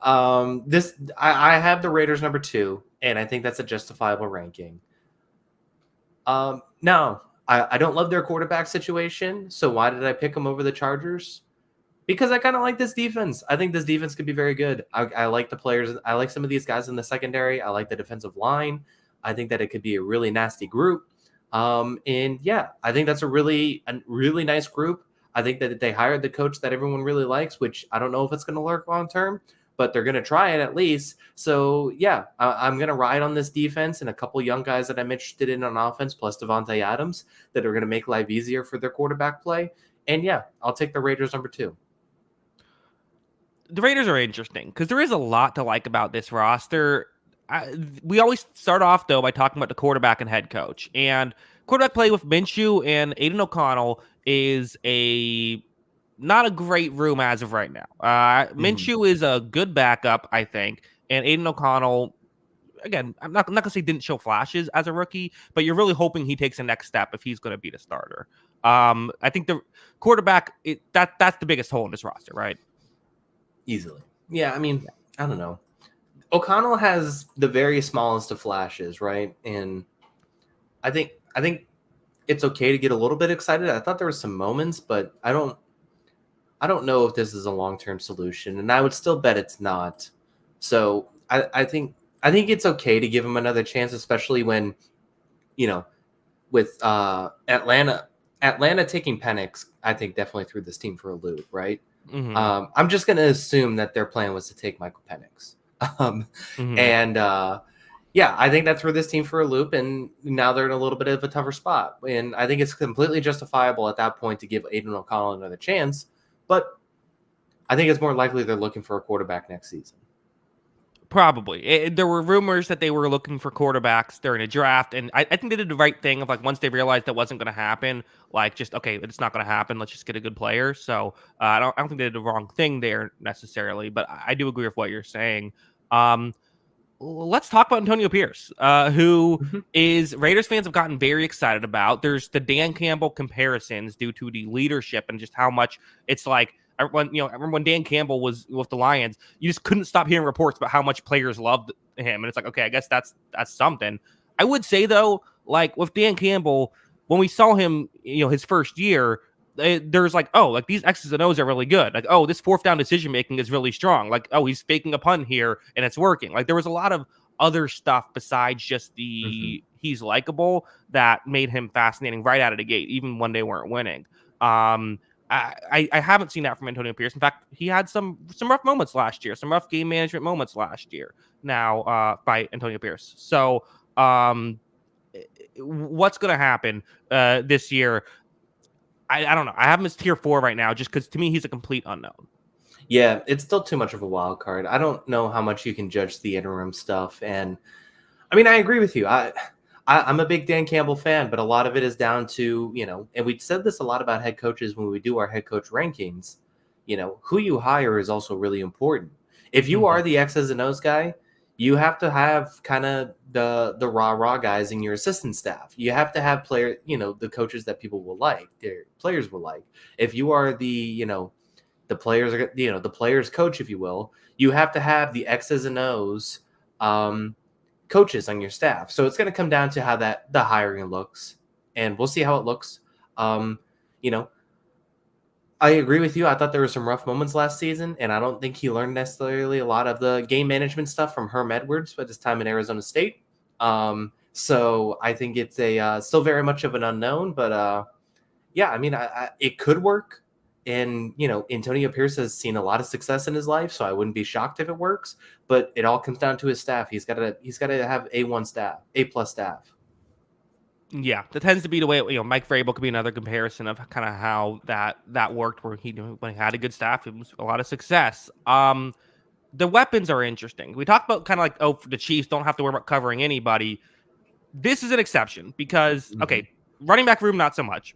I have the Raiders number 2, and I think that's a justifiable ranking. No, I don't love their quarterback situation. So why did I pick them over the Chargers? Because I kind of like this defense. I think this defense could be very good. I like the players. I like some of these guys in the secondary. I like the defensive line. I think that it could be a really nasty group. And yeah, I think that's a really nice group. I think that they hired the coach that everyone really likes, which I don't know if it's going to work long term, but they're going to try it at least. So, yeah, I'm going to ride on this defense and a couple young guys that I'm interested in on offense, plus Devontae Adams, that are going to make life easier for their quarterback play. And, yeah, I'll take the Raiders number 2. The Raiders are interesting because there is a lot to like about this roster. We always start off, though, by talking about the quarterback and head coach. And quarterback play with Minshew and Aiden O'Connell is not a great room as of right now. Minshew is a good backup, I think, and Aiden O'Connell, again, I'm not gonna say didn't show flashes as a rookie, but you're really hoping he takes the next step if he's going to be the starter. I think the quarterback that's the biggest hole in this roster, right? Easily, yeah. I mean, I don't know. O'Connell has the very smallest of flashes, right? And I think it's okay to get a little bit excited. I thought there were some moments, but I don't know if this is a long-term solution, and I would still bet it's not. So I think it's okay to give him another chance, especially when, with Atlanta taking Penix, I think definitely threw this team for a loop, right? Mm-hmm. I'm just going to assume that their plan was to take Michael Penix. And yeah, I think that threw this team for a loop, and now they're in a little bit of a tougher spot. And I think it's completely justifiable at that point to give Aiden O'Connell another chance. But I think it's more likely they're looking for a quarterback next season. Probably. There were rumors that they were looking for quarterbacks during a draft, and I think they did the right thing of, like, once they realized that wasn't going to happen, like, just, okay, it's not going to happen, let's just get a good player. So I don't think they did the wrong thing there necessarily, but I do agree with what you're saying. Let's talk about Antonio Pierce, who is Raiders fans have gotten very excited about. There's the Dan Campbell comparisons due to the leadership and just how much it's like, I remember when Dan Campbell was with the Lions, you just couldn't stop hearing reports about how much players loved him. And it's like, okay, I guess that's something. I would say, though, like with Dan Campbell, when we saw him, his first year, there's like, oh, like these X's and O's are really good. Like, oh, this fourth down decision making is really strong. Like, oh, he's faking a punt here and it's working. Like, there was a lot of other stuff besides just the he's likable that made him fascinating right out of the gate, even when they weren't winning. I haven't seen that from Antonio Pierce. In fact, he had some rough moments last year, some rough game management moments last year now by Antonio Pierce. So what's going to happen this year? I don't know. I have him as tier 4 right now just because to me he's a complete unknown. Yeah, it's still too much of a wild card. I don't know how much you can judge the interim stuff. And I mean, I agree with you. I'm a big Dan Campbell fan, but a lot of it is down to, and we said this a lot about head coaches when we do our head coach rankings, who you hire is also really important. If you are the X's and O's guy, you have to have kind of the raw guys in your assistant staff. You have to have the coaches that people will like, their players will like. If you are the players are, the players coach, if you will, you have to have the X's and O's coaches on your staff. So it's going to come down to how the hiring looks, and we'll see how it looks. I agree with you. I thought there were some rough moments last season, and I don't think he learned necessarily a lot of the game management stuff from Herm Edwards at his time in Arizona State. So I think it's still very much of an unknown, but yeah, I mean, it could work. And, Antonio Pierce has seen a lot of success in his life, so I wouldn't be shocked if it works. But it all comes down to his staff. He's got to have A1 staff, A+ staff. Yeah, that tends to be the way. Mike Vrabel could be another comparison of kind of how that worked, where when he had a good staff, it was a lot of success. The weapons are interesting. We talked about kind of like, the Chiefs don't have to worry about covering anybody. This is an exception because running back room not so much.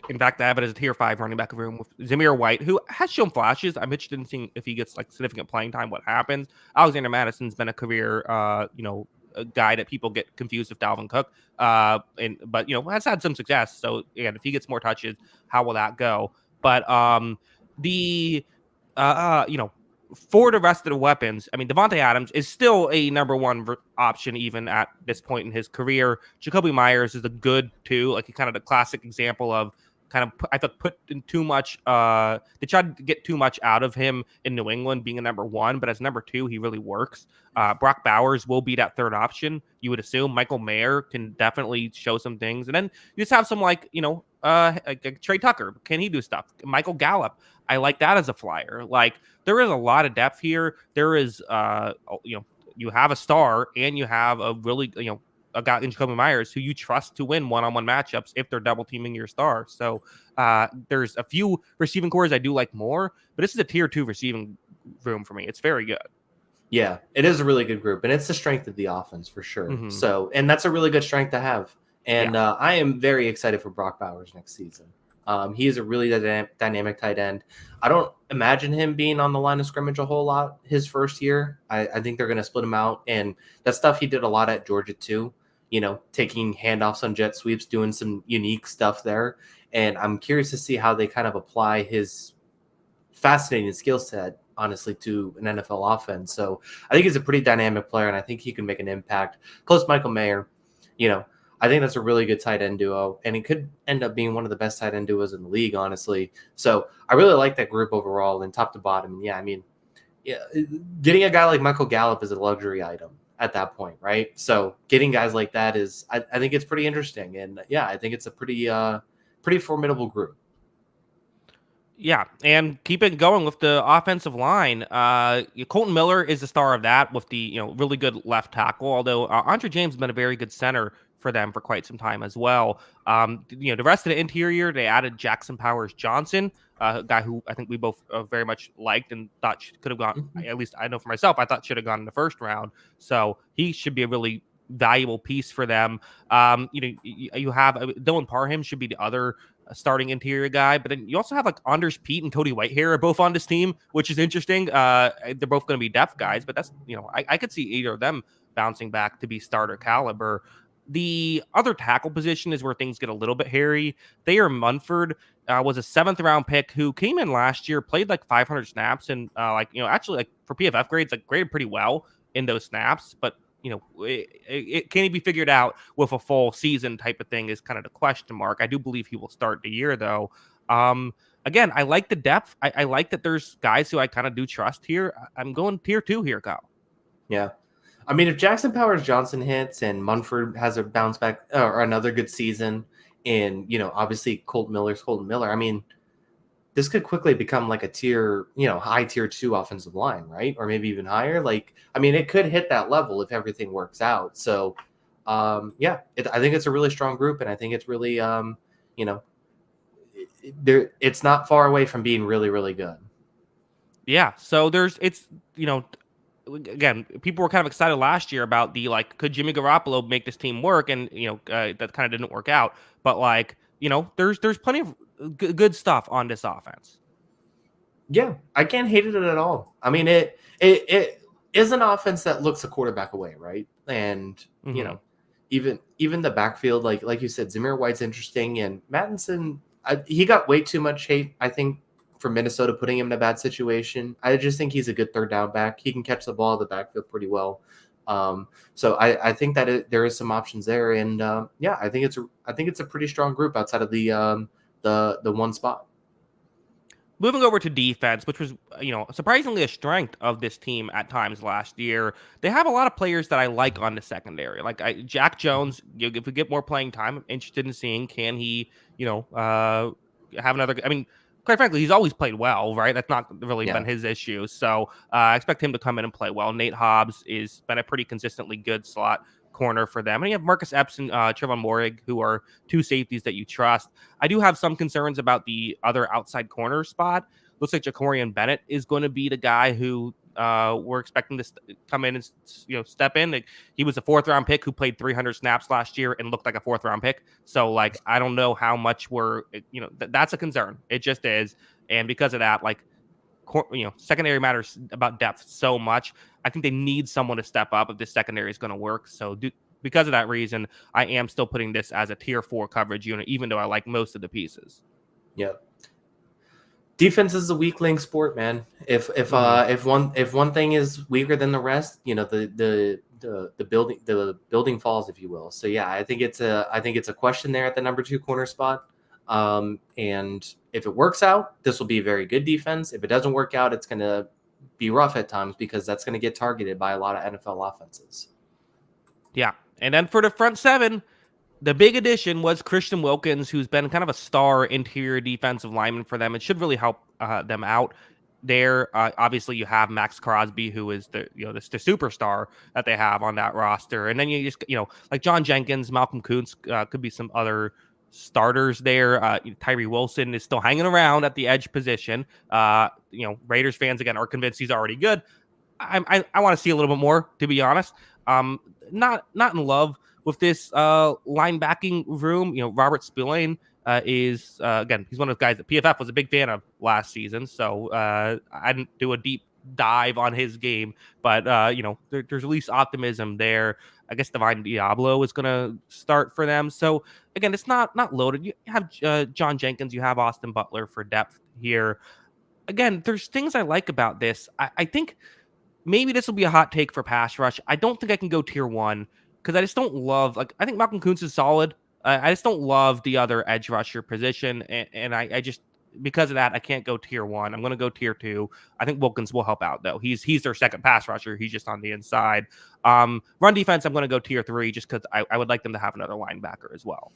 In fact, I have it as a tier 5 running back room with Zamir White, who has shown flashes. I'm interested in seeing if he gets like significant playing time, what happens. Alexander Madison's been a career, a guy that people get confused with Dalvin Cook, but has had some success. So again, if he gets more touches, how will that go? But for the rest of the weapons, I mean, Devontae Adams is still a number 1 option even at this point in his career. Jacoby Myers is a good 2, like kind of the classic example of kind of I thought put in too much. They tried to get too much out of him in New England being a number one, but as number two, he really works. Brock Bowers will be that third option. You would assume Michael Mayer can definitely show some things, and then you just have some like Trey Tucker. Can he do stuff? Michael Gallup. I like that as a flyer. Like there is a lot of depth here. There is you have a star and you have a really a guy in Jacoby Myers who you trust to win one-on-one matchups if they're double teaming your star. So there's a few receiving cores I do like more, but this is a tier 2 receiving room for me. It's very good. Yeah, it is a really good group, and it's the strength of the offense for sure. Mm-hmm. So, and that's a really good strength to have. And I am very excited for Brock Bowers next season. He is a really dynamic tight end. I don't imagine him being on the line of scrimmage a whole lot his first year. I think they're going to split him out, and that stuff he did a lot at Georgia too. Taking handoffs on jet sweeps, doing some unique stuff there. And I'm curious to see how they kind of apply his fascinating skill set, honestly, to an NFL offense. So I think he's a pretty dynamic player, and I think he can make an impact. Close Michael Mayer, I think that's a really good tight end duo, and it could end up being one of the best tight end duos in the league, honestly. So I really like that group overall, and top to bottom. And getting a guy like Michael Gallup is a luxury item at that point, right? So getting guys like that is, I think it's pretty interesting, and I think it's a pretty formidable group. Yeah, and keep it going with the offensive line. Colton Miller is the star of that with the really good left tackle. Although Andre James has been a very good center for them for quite some time as well. The rest of the interior, they added Jackson Powers Johnson, a guy who I think we both very much liked and thought could have gone. At least I know for myself, I thought should have gone in the first round. So he should be a really valuable piece for them. You have Dylan Parham should be the other starting interior guy, but then you also have like Anders Pete and Cody Whitehair are both on this team, which is interesting. They're both going to be depth guys, but that's I could see either of them bouncing back to be starter caliber. The other tackle position is where things get a little bit hairy. Thayer Munford was a 7th round pick who came in last year, played like 500 snaps, and actually like for PFF grades, like graded pretty well in those snaps, but it can he be figured out with a full season type of thing is kind of the question mark. I do believe he will start the year though. Again, I like the depth. I like that there's guys who I kind of do trust here. I'm going tier 2 here, Kyle. Yeah. I mean, if Jackson Powers Johnson hits and Munford has a bounce back or another good season, and obviously Colton Miller, I mean, this could quickly become like a tier, high tier 2 offensive line, right? Or maybe even higher. Like, I mean, it could hit that level if everything works out. So, I think it's a really strong group, and I think it's really, it's not far away from being really, really good. Yeah. So again, people were kind of excited last year about could Jimmy Garoppolo make this team work? And, that kind of didn't work out. But there's plenty of good stuff on this offense. Yeah, I can't hate it at all. I mean, it is an offense that looks a quarterback away, right? And even the backfield, like you said, Zamir White's interesting, and Mattinson, he got way too much hate, I think, for Minnesota putting him in a bad situation. I just think he's a good third down back. He can catch the ball in the backfield pretty well. So I think that there is some options there, and I think it's a pretty strong group outside of the one spot. Moving over to defense, which was, surprisingly a strength of this team at times last year. They have a lot of players that I like on the secondary. Like Jack Jones, if we get more playing time, I'm interested in seeing, can he, have another, I mean, quite frankly, he's always played well, right? That's not really been his issue. So I expect him to come in and play well. Nate Hobbs has been a pretty consistently good slot corner for them. And you have Marcus Epps and Trevon Moehrig, who are 2 safeties that you trust. I do have some concerns about the other outside corner spot. Looks like Jacorian Bennett is going to be the guy who we're expecting to come in and step in. He was a 4th round pick who played 300 snaps last year and looked like a 4th round pick. So I don't know how much that's a concern. It just is. And because of that, secondary matters about depth so much. I think they need someone to step up if this secondary is going to work. So because of that reason, I am still putting this as a tier 4 coverage unit, even though I like most of the pieces. Yeah. Defense is a weak link sport, man. If one thing is weaker than the rest, the building falls, if you will. So yeah, I think it's a question there at the number 2 corner spot. And if it works out, this will be a very good defense. If it doesn't work out, it's going to be rough at times because that's going to get targeted by a lot of NFL offenses. Yeah. And then for the front seven, the big addition was Christian Wilkins, who's been kind of a star interior defensive lineman for them. It should really help them out there. Obviously, you have Max Crosby, who is the superstar that they have on that roster, and then you just like John Jenkins, Malcolm Kuntz, could be some other starters there. Tyree Wilson is still hanging around at the edge position. Raiders fans again are convinced he's already good. I want to see a little bit more, to be honest. Not in love with this linebacking room. Robert Spillane is again, he's one of those guys that PFF was a big fan of last season. So I didn't do a deep dive on his game, but there's at least optimism there. I guess Divine Diablo is going to start for them. So again, it's not loaded. You have John Jenkins, you have Austin Butler for depth here. Again, there's things I like about this. I think maybe this will be a hot take for pass rush. I don't think I can go tier 1 because I just don't love, I think Malcolm Kuntz is solid. I just don't love the other edge rusher position. And I just, because of that, I can't go tier 1. I'm going to go tier 2. I think Wilkins will help out, though. He's their second pass rusher. He's just on the inside. Run defense, I'm going to go tier 3 just because I would like them to have another linebacker as well.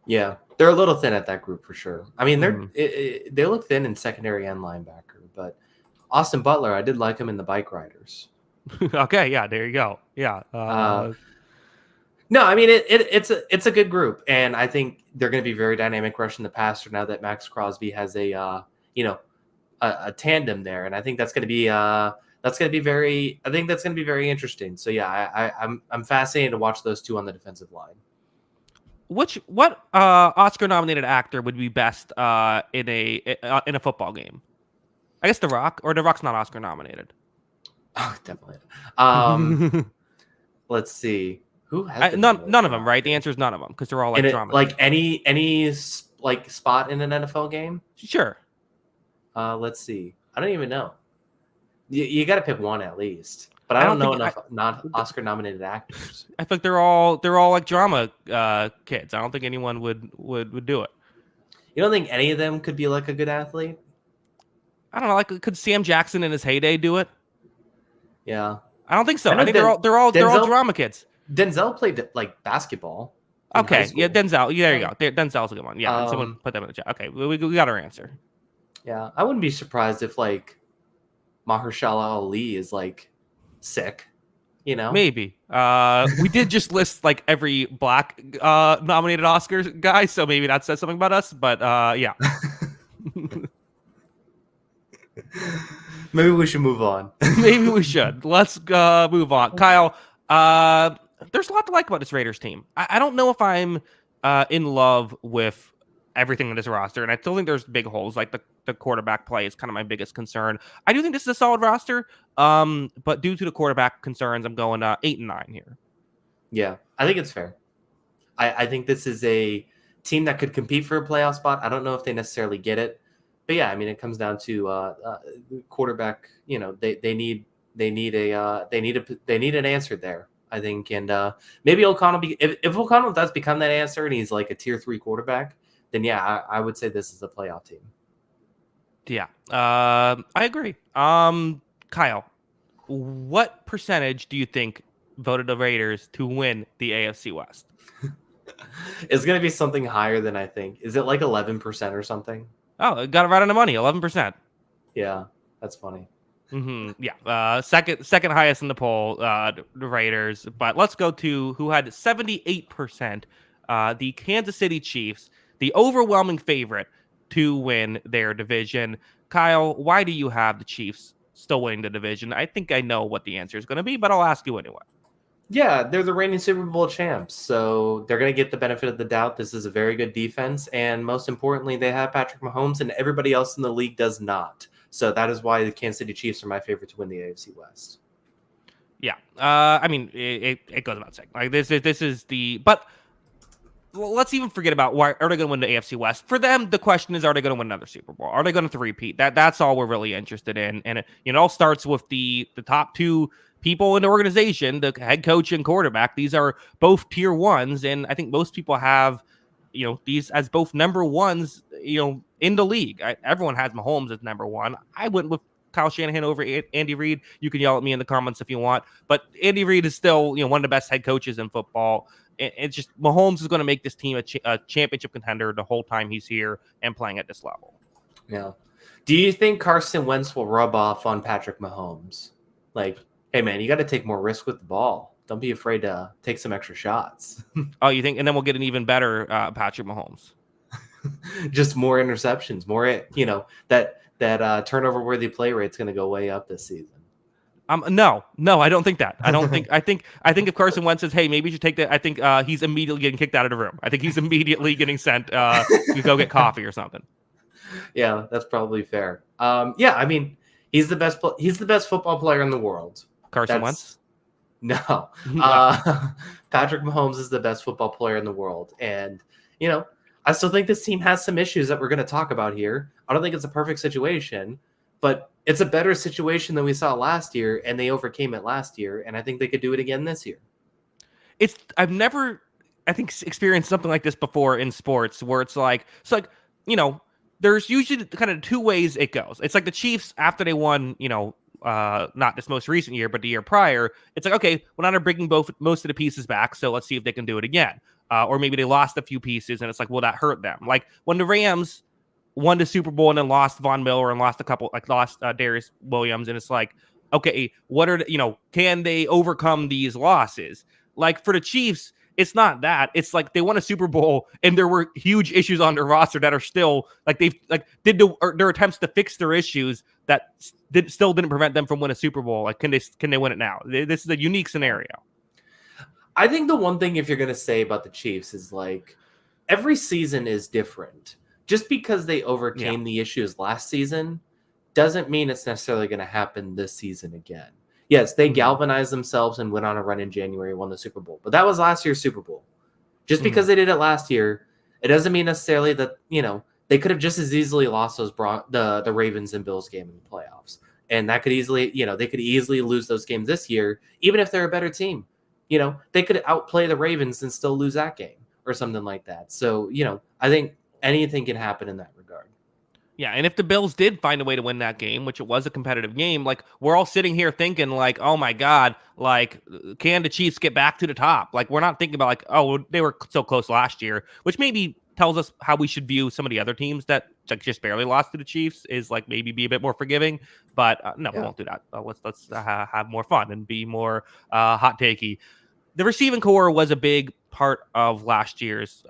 Yeah, they're a little thin at that group for sure. I mean, they look thin in secondary and linebacker, but Austin Butler, I did like him in the bike riders. Okay, yeah, there you go. Yeah. No, I mean it's a good group, and I think they're going to be very dynamic rushing the passer now that Max Crosby has a tandem there, and I think that's going to be very interesting. So yeah, I'm fascinated to watch those two on the defensive line. What Oscar nominated actor would be best in a football game? I guess The Rock, or The Rock's not Oscar nominated. Oh, definitely. Let's see. Who has none of them, right? The answer is none of them because they're all like drama. Like any like spot in an NFL game? Sure. Let's see. I don't even know. You got to pick one at least. But I don't know enough not Oscar nominated actors. I think they're all like drama kids. I don't think anyone would do it. You don't think any of them could be like a good athlete? I don't know. Like, could Sam Jackson in his heyday do it? Yeah, I don't think so. I think they're all drama kids. Denzel played like basketball. Okay, yeah, Denzel. Yeah, there you go. Denzel's a good one. Yeah, someone put them in the chat. Okay, we got our answer. Yeah, I wouldn't be surprised if like Mahershala Ali is like sick. Maybe. We did just list like every black nominated Oscars guy, so maybe that says something about us. But yeah. Maybe we should move on. Maybe we should. Let's move on. Kyle, there's a lot to like about this Raiders team. I don't know if I'm in love with everything in this roster, and I still think there's big holes. Like the quarterback play is kind of my biggest concern. I do think this is a solid roster, but due to the quarterback concerns, I'm going 8 and 9 here. Yeah, I think it's fair. I think this is a team that could compete for a playoff spot. I don't know if they necessarily get it. But yeah, I mean, it comes down to quarterback. They need an answer there, I think, and maybe O'Connell. If O'Connell does become that answer and he's like a tier 3 quarterback, then yeah, I would say this is a playoff team. Yeah, I agree. Kyle, what percentage do you think voted the Raiders to win the AFC West? It's going to be something higher than I think. Is it like 11% or something? Oh, got it right on the money, 11%. Yeah, that's funny. Mm-hmm. Yeah, second highest in the poll, the Raiders. But let's go to who had 78%, the Kansas City Chiefs, the overwhelming favorite to win their division. Kyle, why do you have the Chiefs still winning the division? I think I know what the answer is going to be, but I'll ask you anyway. Yeah, they're the reigning Super Bowl champs, so they're going to get the benefit of the doubt. This is a very good defense, and most importantly, they have Patrick Mahomes, and everybody else in the league does not. So that is why the Kansas City Chiefs are my favorite to win the AFC West. Yeah, I mean, it goes without saying. Like this is the. But let's even forget about why are they going to win the AFC West. For them, the question is, are they going to win another Super Bowl? Are they going to repeat? That's all we're really interested in, and it all starts with the top two people in the organization, the head coach and quarterback. These are both tier 1s, and I think most people have these as both number ones, in the league. Everyone has Mahomes as number one. I went with Kyle Shanahan over Andy Reid. You can yell at me in the comments if you want, but Andy Reid is still, one of the best head coaches in football. It's just Mahomes is going to make this team a championship contender the whole time he's here and playing at this level. Yeah. Do you think Carson Wentz will rub off on Patrick Mahomes? Like, hey man, you got to take more risk with the ball. Don't be afraid to take some extra shots. Oh, you think? And then we'll get an even better Patrick Mahomes. Just more interceptions, more, that turnover worthy play rate's going to go way up this season. No, I don't think that. I think if Carson Wentz says, hey, maybe you should take that, I think he's immediately getting kicked out of the room. I think he's immediately getting sent to go get coffee or something. Yeah, that's probably fair. I mean, he's the best football player in the world. Carson Wentz? No. Patrick Mahomes is the best football player in the world. And, I still think this team has some issues that we're going to talk about here. I don't think it's a perfect situation, but it's a better situation than we saw last year, and they overcame it last year, and I think they could do it again this year. I've never, I think, experienced something like this before in sports where it's like, there's usually kind of two ways it goes. It's like the Chiefs after they won, not this most recent year, but the year prior. It's like, okay, well, now they're bringing most of the pieces back, so let's see if they can do it again. Or maybe they lost a few pieces, and it's like, well, that hurt them. Like when the Rams won the Super Bowl and then lost Von Miller and lost Darius Williams, and it's like, okay, what are can they overcome these losses? Like for the Chiefs, it's not that. It's like they won a Super Bowl and there were huge issues on their roster that are still did their attempts to fix their issues that still didn't prevent them from winning a Super Bowl. Like, can they win it now? This is a unique scenario. I think the one thing if you're going to say about the Chiefs is like every season is different. Just because they overcame the issues last season doesn't mean it's necessarily going to happen this season again. Yes, they galvanized themselves and went on a run in January and won the Super Bowl. But that was last year's Super Bowl. Just because they did it last year, it doesn't mean necessarily that, they could have just as easily lost the Ravens and Bills game in the playoffs. And that could easily, they could easily lose those games this year, even if they're a better team. They could outplay the Ravens and still lose that game or something like that. So, I think anything can happen in that regard. Yeah, and if the Bills did find a way to win that game, which it was a competitive game, like we're all sitting here thinking like, oh my God, like can the Chiefs get back to the top? Like we're not thinking about like, oh, they were so close last year, which maybe tells us how we should view some of the other teams that just barely lost to the Chiefs is like maybe be a bit more forgiving. But no, we won't do that. Let's have more fun and be more hot takey. The receiving core was a big part of last year's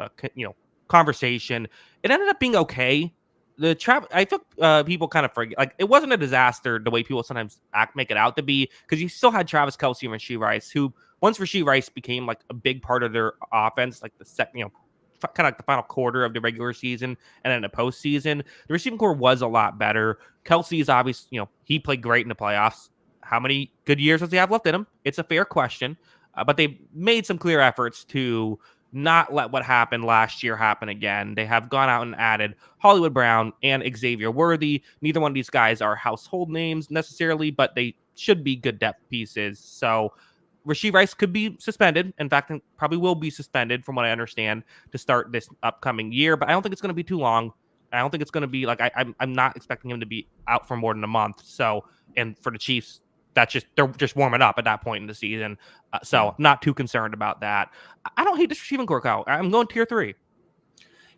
conversation. It ended up being okay. I think people kind of forget, like it wasn't a disaster the way people sometimes make it out to be, because you still had Travis Kelce and Rashee Rice, who once Rashee Rice became like a big part of their offense, like the second, kind of like the final quarter of the regular season and then the postseason, the receiving core was a lot better. Kelce is obviously, he played great in the playoffs. How many good years does he have left in him? It's a fair question, but they made some clear efforts to not let what happened last year happen again. They have gone out and added Hollywood Brown and Xavier Worthy. Neither one of these guys are household names necessarily, but they should be good depth pieces. So Rashee Rice could be suspended. In fact, probably will be suspended from what I understand to start this upcoming year, but I don't think it's going to be too long. I don't think it's going to be like, I'm not expecting him to be out for more than a month. So, and for the Chiefs, they're just warming up at that point in the season. So not too concerned about that. I don't hate this receiving core, Kyle. I'm going tier 3.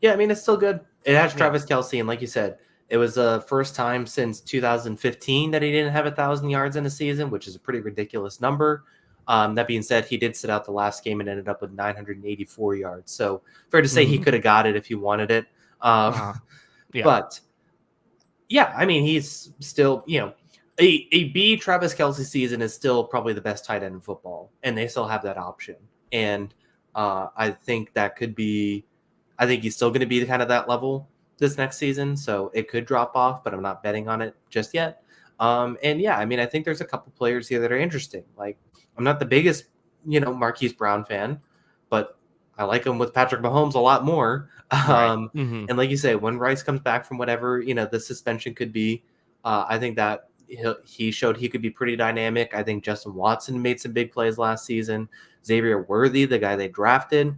Yeah, I mean, it's still good. It has Travis Kelce, and like you said, it was the first time since 2015 that he didn't have 1,000 yards in a season, which is a pretty ridiculous number. That being said, he did sit out the last game and ended up with 984 yards. So fair to say he could have got it if he wanted it. But yeah, I mean, he's still, a B Travis Kelce season is still probably the best tight end in football, and they still have that option. And I think that could be, I think he's still going to be kind of that level this next season. So it could drop off, but I'm not betting on it just yet. And yeah, I mean, I think there's a couple players here that are interesting. Like, I'm not the biggest, Marquise Brown fan, but I like him with Patrick Mahomes a lot more. Right. And like you say, when Rice comes back from whatever, the suspension could be, I think that he showed he could be pretty dynamic. I think Justin Watson made some big plays last season. Xavier Worthy, the guy they drafted,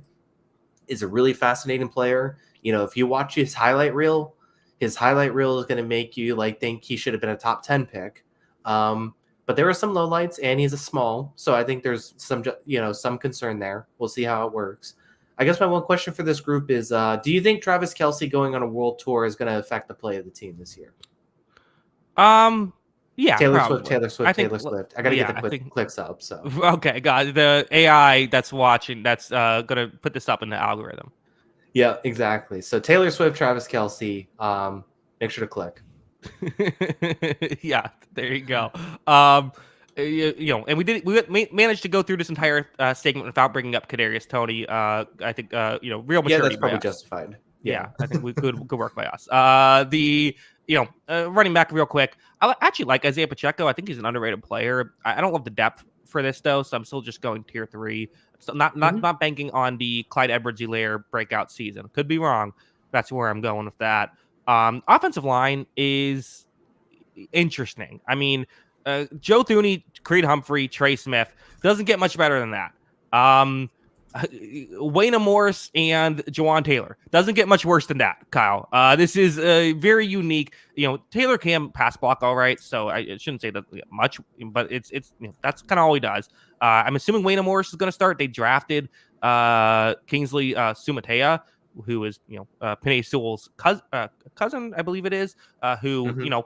is a really fascinating player. You know, if you watch his highlight reel is going to make you like think he should have been a top 10 pick. But there are some lowlights, and he's a small, so I think there's some concern there. We'll see how it works. I guess my one question for this group is, do you think Travis Kelce going on a world tour is going to affect the play of the team this year? Yeah, Taylor probably. Swift, Taylor Swift, I think, Taylor Swift. I got to yeah, get the clicks up. So okay, God, the AI that's watching, that's gonna put this up in the algorithm. Yeah, exactly. So Taylor Swift, Travis Kelce, make sure to click. Yeah, there you go. And we managed to go through this entire segment without bringing up Kadarius Toney. I think real maturity. Yeah, that's probably by us. justified. Yeah, I think we good work by us. Running back real quick. I actually like Isaiah Pacheco. I think he's an underrated player. I don't love the depth for this though, so I'm still just going tier 3. So not banking on the Clyde Edwards-Helaire breakout season. Could be wrong. That's where I'm going with that. Offensive line is interesting. I mean, Joe Thuney, Creed Humphrey, Trey Smith doesn't get much better than that. Wayne Morris and Jawan Taylor doesn't get much worse than that, Kyle. This is very unique. Taylor can pass block all right, so I shouldn't say that much, but it's that's kind of all he does. I'm assuming Wayne Morris is going to start. They drafted Kingsley Sumatea, who is Penei Sewell's cousin, I believe it is, who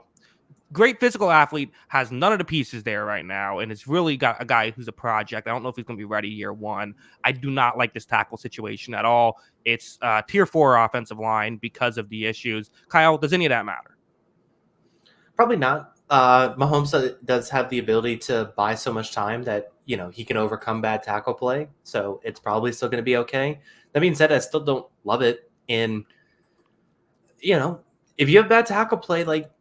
great physical athlete, has none of the pieces there right now, and it's really got a guy who's a project. I don't know if he's going to be ready year 1. I do not like this tackle situation at all. It's tier 4 offensive line because of the issues. Kyle, does any of that matter? Probably not. Mahomes does have the ability to buy so much time that he can overcome bad tackle play, so it's probably still going to be okay. That being said, I still don't love it. And if you have bad tackle play, like,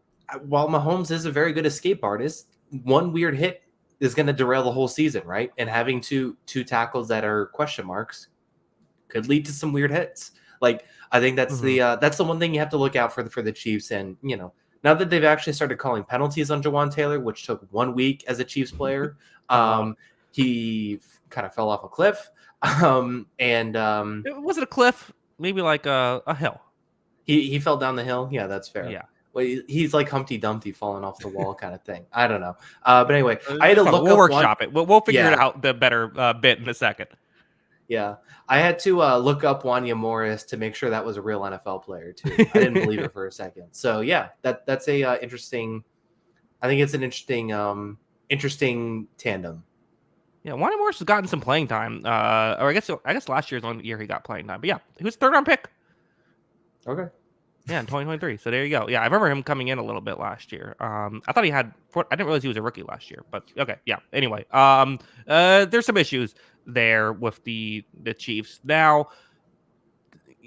while Mahomes is a very good escape artist, one weird hit is going to derail the whole season, right? And having two tackles that are question marks could lead to some weird hits. Like, I think that's the one thing you have to look out for the Chiefs. And now that they've actually started calling penalties on Jawan Taylor, which took 1 week as a Chiefs player, he kind of fell off a cliff. Was it a cliff? Maybe like a hill. He fell down the hill. Yeah, that's fair. Yeah. Well, he's like Humpty Dumpty falling off the wall kind of thing. I don't know. But anyway, I had to look We'll workshop it. We'll figure it out the better bit in a second. Yeah. I had to look up Wanya Morris to make sure that was a real NFL player too. I didn't believe it for a second. So yeah, that's a interesting. I think it's an interesting tandem. Yeah, Wanya Morris has gotten some playing time. Or I guess last year's one year he got playing time. But yeah, he was 3rd round pick. Okay. Yeah, in 2023. So there you go. Yeah, I remember him coming in a little bit last year. I thought I didn't realize he was a rookie last year, but okay. Yeah. Anyway, there's some issues there with the Chiefs. Now,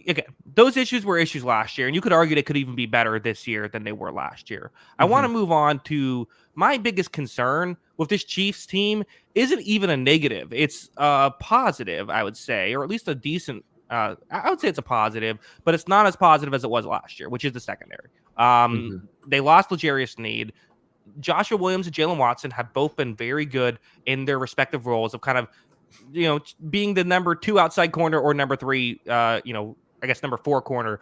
again, those issues were issues last year, and you could argue they could even be better this year than they were last year. I want to move on to my biggest concern with this Chiefs team isn't even a negative. It's a positive, I would say, or at least a decent I would say it's a positive, but it's not as positive as it was last year, which is the secondary. They lost L'Jarius Sneed. Joshua Williams and Jalen Watson have both been very good in their respective roles of kind of, being the number 2 outside corner or number 3, I guess number 4 corner,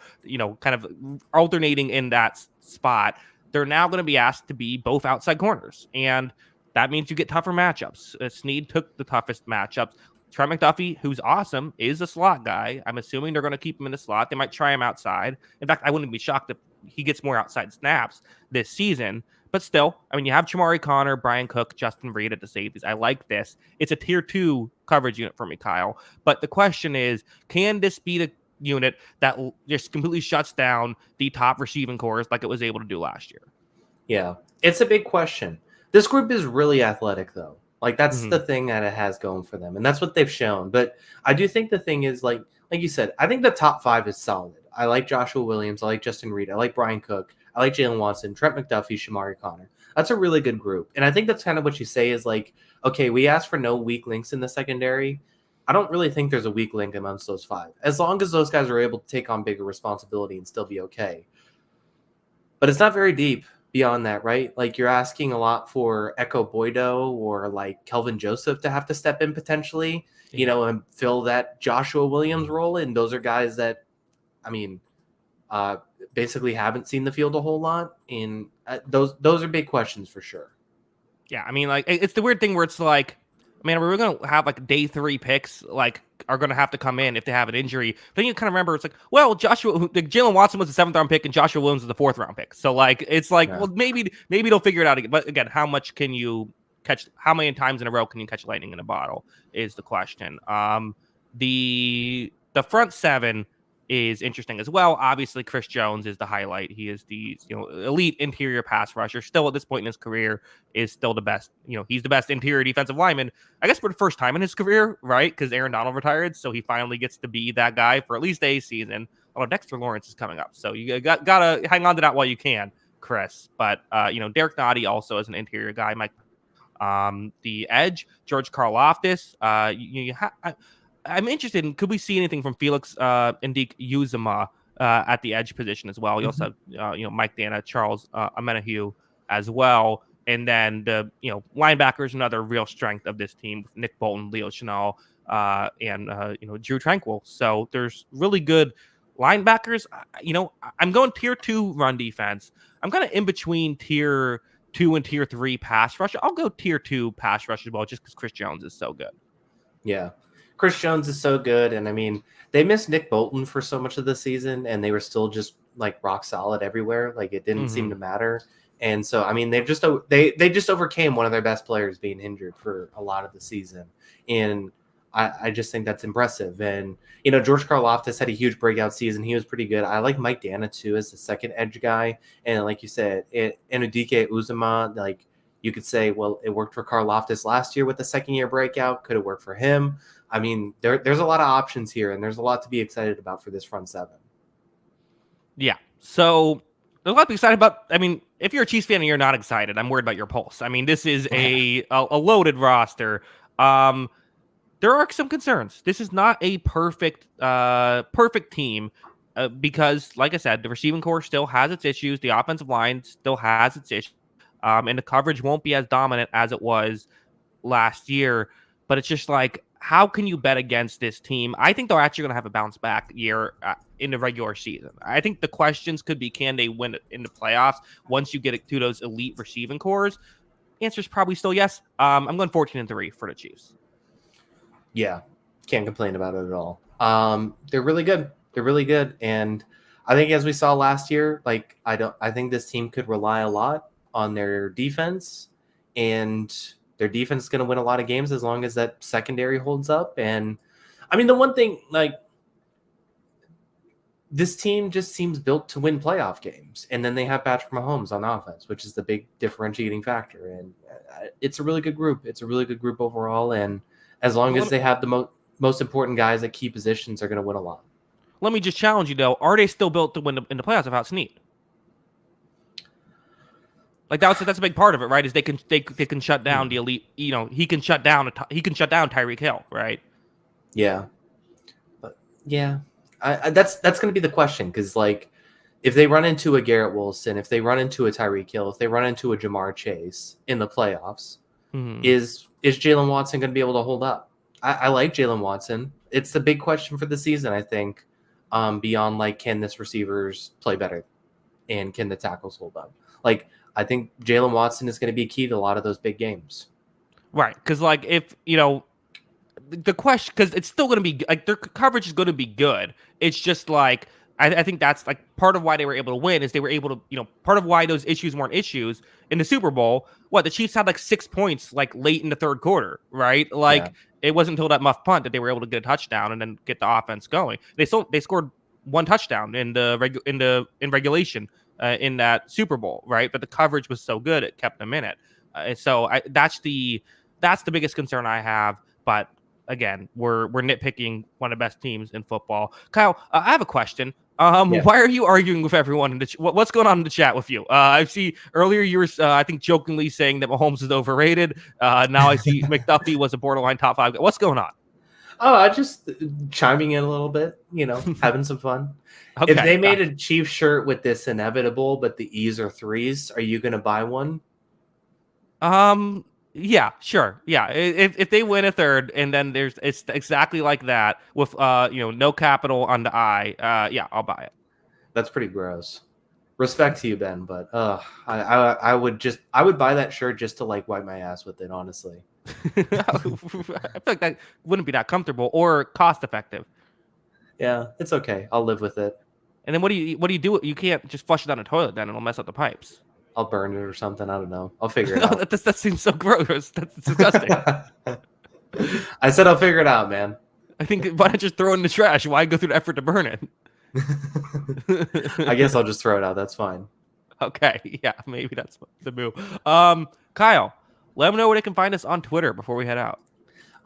kind of alternating in that spot. They're now going to be asked to be both outside corners, and that means you get tougher matchups. Sneed took the toughest matchups. Trent McDuffie, who's awesome, is a slot guy. I'm assuming they're going to keep him in the slot. They might try him outside. In fact, I wouldn't be shocked if he gets more outside snaps this season. But still, I mean, you have Chamari Connor, Brian Cook, Justin Reed at the safeties. I like this. It's a tier 2 coverage unit for me, Kyle. But the question is, can this be the unit that just completely shuts down the top receiving cores like it was able to do last year? Yeah, it's a big question. This group is really athletic, though. Like, that's the thing that it has going for them, and that's what they've shown. But I do think the thing is, like you said, I think the top 5 is solid. I like Joshua Williams. I like Justin Reed. I like Brian Cook. I like Jalen Watson, Trent McDuffie, Chamari Connor. That's a really good group. And I think that's kind of what you say is like, okay, we asked for no weak links in the secondary. I don't really think there's a weak link amongst those 5, as long as those guys are able to take on bigger responsibility and still be okay. But it's not very deep. beyond that, right? Like you're asking a lot for Echo Boydo or like Kelvin Joseph to have to step in potentially, and fill that Joshua Williams role. And those are guys that, I mean, basically haven't seen the field a whole lot. And those are big questions for sure. Yeah, I mean, like it's the weird thing where it's like, man, we're going to have like day 3 picks, like are going to have to come in if they have an injury. But then you kind of remember it's like, well, Jalen Watson was the 7th round pick and Joshua Williams was the 4th round pick. So like, it's like, well, maybe they'll figure it out again. But again, how much can you catch? How many times in a row can you catch lightning in a bottle is the question. The front 7 is interesting as well. Obviously, Chris Jones is the highlight. He is the elite interior pass rusher. Still at this point in his career, is still the best. He's the best interior defensive lineman, I guess, for the first time in his career, right? Because Aaron Donald retired, so he finally gets to be that guy for at least a season. Although Dexter Lawrence is coming up, so you gotta hang on to that while you can, Chris. But Derek Nottie also is an interior guy. Mike, the edge, George Karlaftis. I'm interested in, could we see anything from Felix Indik Uzama at the edge position as well? You also have, Mike Dana, Charles Amenahue as well. And then the, linebackers, another real strength of this team, Nick Bolton, Leo Chenal, and Drew Tranquil. So there's really good linebackers. I'm going tier 2 run defense. I'm kind of in between tier 2 and tier 3 pass rush. I'll go tier 2 pass rush as well, just because Chris Jones is so good. Yeah. Chris Jones is so good. And I mean, they missed Nick Bolton for so much of the season and they were still just like rock solid everywhere. Like it didn't seem to matter. And so, I mean, they just overcame one of their best players being injured for a lot of the season. And I just think that's impressive. And, George Karlaftis had a huge breakout season. He was pretty good. I like Mike Dana too, as the second edge guy. And like you said, Enudike Uzama, like you could say, well, it worked for Karlaftis last year with the second year breakout. Could it work for him? I mean, there's a lot of options here, and there's a lot to be excited about for this front 7. Yeah. So there's a lot to be excited about. I mean, if you're a Chiefs fan and you're not excited, I'm worried about your pulse. I mean, this is a loaded roster. There are some concerns. This is not a perfect team because, like I said, the receiving core still has its issues. The offensive line still has its issues, and the coverage won't be as dominant as it was last year. But it's just like, how can you bet against this team? I think they're actually going to have a bounce back year in the regular season. I think the questions could be, can they win in the playoffs once you get to those elite receiving cores? The answer is probably still yes. I'm going 14-3 for the Chiefs. Yeah, can't complain about it at all. They're really good. They're really good. And I think, as we saw last year, like I think this team could rely a lot on their defense, and their defense is going to win a lot of games as long as that secondary holds up. And I mean, the one thing, like, this team just seems built to win playoff games. And then they have Patrick Mahomes on offense, which is the big differentiating factor. And it's a really good group. It's a really good group overall. And as long as they have the most important guys at key positions, they're going to win a lot. Let me just challenge you, though. Are they still built to win in the playoffs without Snead? Like that's a big part of it, right? Is they can shut down the elite. He can shut down Tyreek Hill, right? Yeah, but yeah, that's going to be the question, because like if they run into a Garrett Wilson, if they run into a Tyreek Hill, if they run into a Jamar Chase in the playoffs, is Jalen Watson going to be able to hold up? I like Jalen Watson. It's the big question for the season, I think. Beyond like, can this receivers play better, and can the tackles hold up? Like, I think Jalen Watson is going to be key to a lot of those big games. Right. Because, like, if, the question, because it's still going to be, like, their coverage is going to be good. It's just, like, I think that's, like, part of why they were able to win is they were able to, part of why those issues weren't issues in the Super Bowl. The Chiefs had, like, 6 points, like, late in the third quarter, right? Like, it wasn't until that muff punt that they were able to get a touchdown and then get the offense going. They scored 1 touchdown in regulation. In that Super Bowl, right? But the coverage was so good, it kept them in it. That's the biggest concern I have. But again, we're nitpicking one of the best teams in football. Kyle, I have a question. Why are you arguing with everyone in what's going on in the chat with you? I see earlier you were, I think, jokingly saying that Mahomes is overrated. Now I see McDuffie was a borderline top 5. What's going on? Oh, I just chiming in a little bit, having some fun. Okay. If they made a Chiefs shirt with this inevitable, but the E's are 3s, are you going to buy one? Yeah, sure. Yeah. If they win a third and then it's exactly like that with no capital on the I, yeah, I'll buy it. That's pretty gross. Respect to you, Ben, but I would buy that shirt just to like wipe my ass with it, honestly. I feel like that wouldn't be that comfortable or cost effective. Yeah, it's okay. I'll live with it. And then what do you do? You can't just flush it down the toilet, then it'll mess up the pipes. I'll burn it or something. I don't know. I'll figure it No, out. that seems so gross. That's disgusting. I said I'll figure it out, man. I think why not just throw it in the trash? Why go through the effort to burn it? I guess I'll just throw it out. That's fine. Okay, yeah, maybe that's the move. Kyle, let them know where they can find us on Twitter before we head out.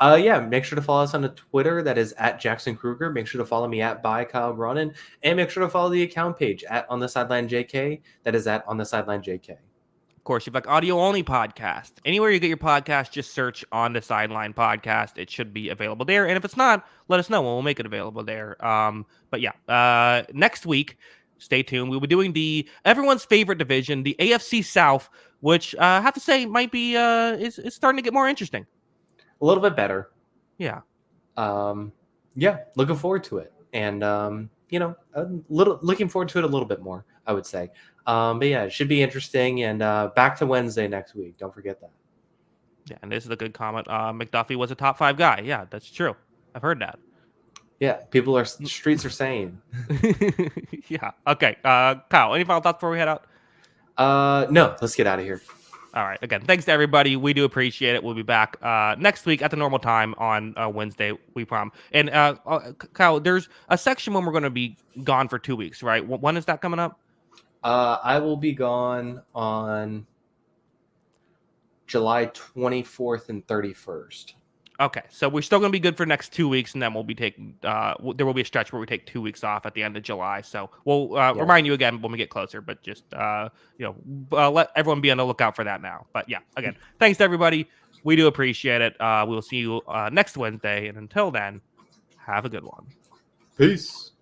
Yeah, make sure to follow us on the Twitter. That is at Jackson Kruger. Make sure to follow me at by Kyle Bronin, and make sure to follow the account page at On the Sideline JK. That is at On the Sideline JK. Of course, you've like audio only podcast. Anywhere you get your podcast, just search On the Sideline podcast. It should be available there. And if it's not, let us know and we'll make it available there. But yeah, next week, stay tuned. We'll be doing everyone's favorite division, the AFC South, which I have to say might be is starting to get more interesting. A little bit better. Yeah. Yeah, looking forward to it. And looking forward to it a little bit more, I would say. But yeah, it should be interesting. And back to Wednesday next week. Don't forget that. Yeah, and this is a good comment. McDuffie was a top 5 guy. Yeah, that's true. I've heard that. Yeah, streets are saying. Yeah. Okay. Kyle, any final thoughts before we head out? No, let's get out of here. All right. Again, thanks to everybody. We do appreciate it. We'll be back next week at the normal time on Wednesday, we promise. And Kyle, there's a section when we're going to be gone for 2 weeks, right? When is that coming up? I will be gone on July 24th and 31st. Okay, so we're still going to be good for next 2 weeks, and then we'll be taking. There will be a stretch where we take 2 weeks off at the end of July. So we'll remind you again when we get closer, but just let everyone be on the lookout for that now. But yeah, again, thanks to everybody. We do appreciate it. We will see you next Wednesday, and until then, have a good one. Peace.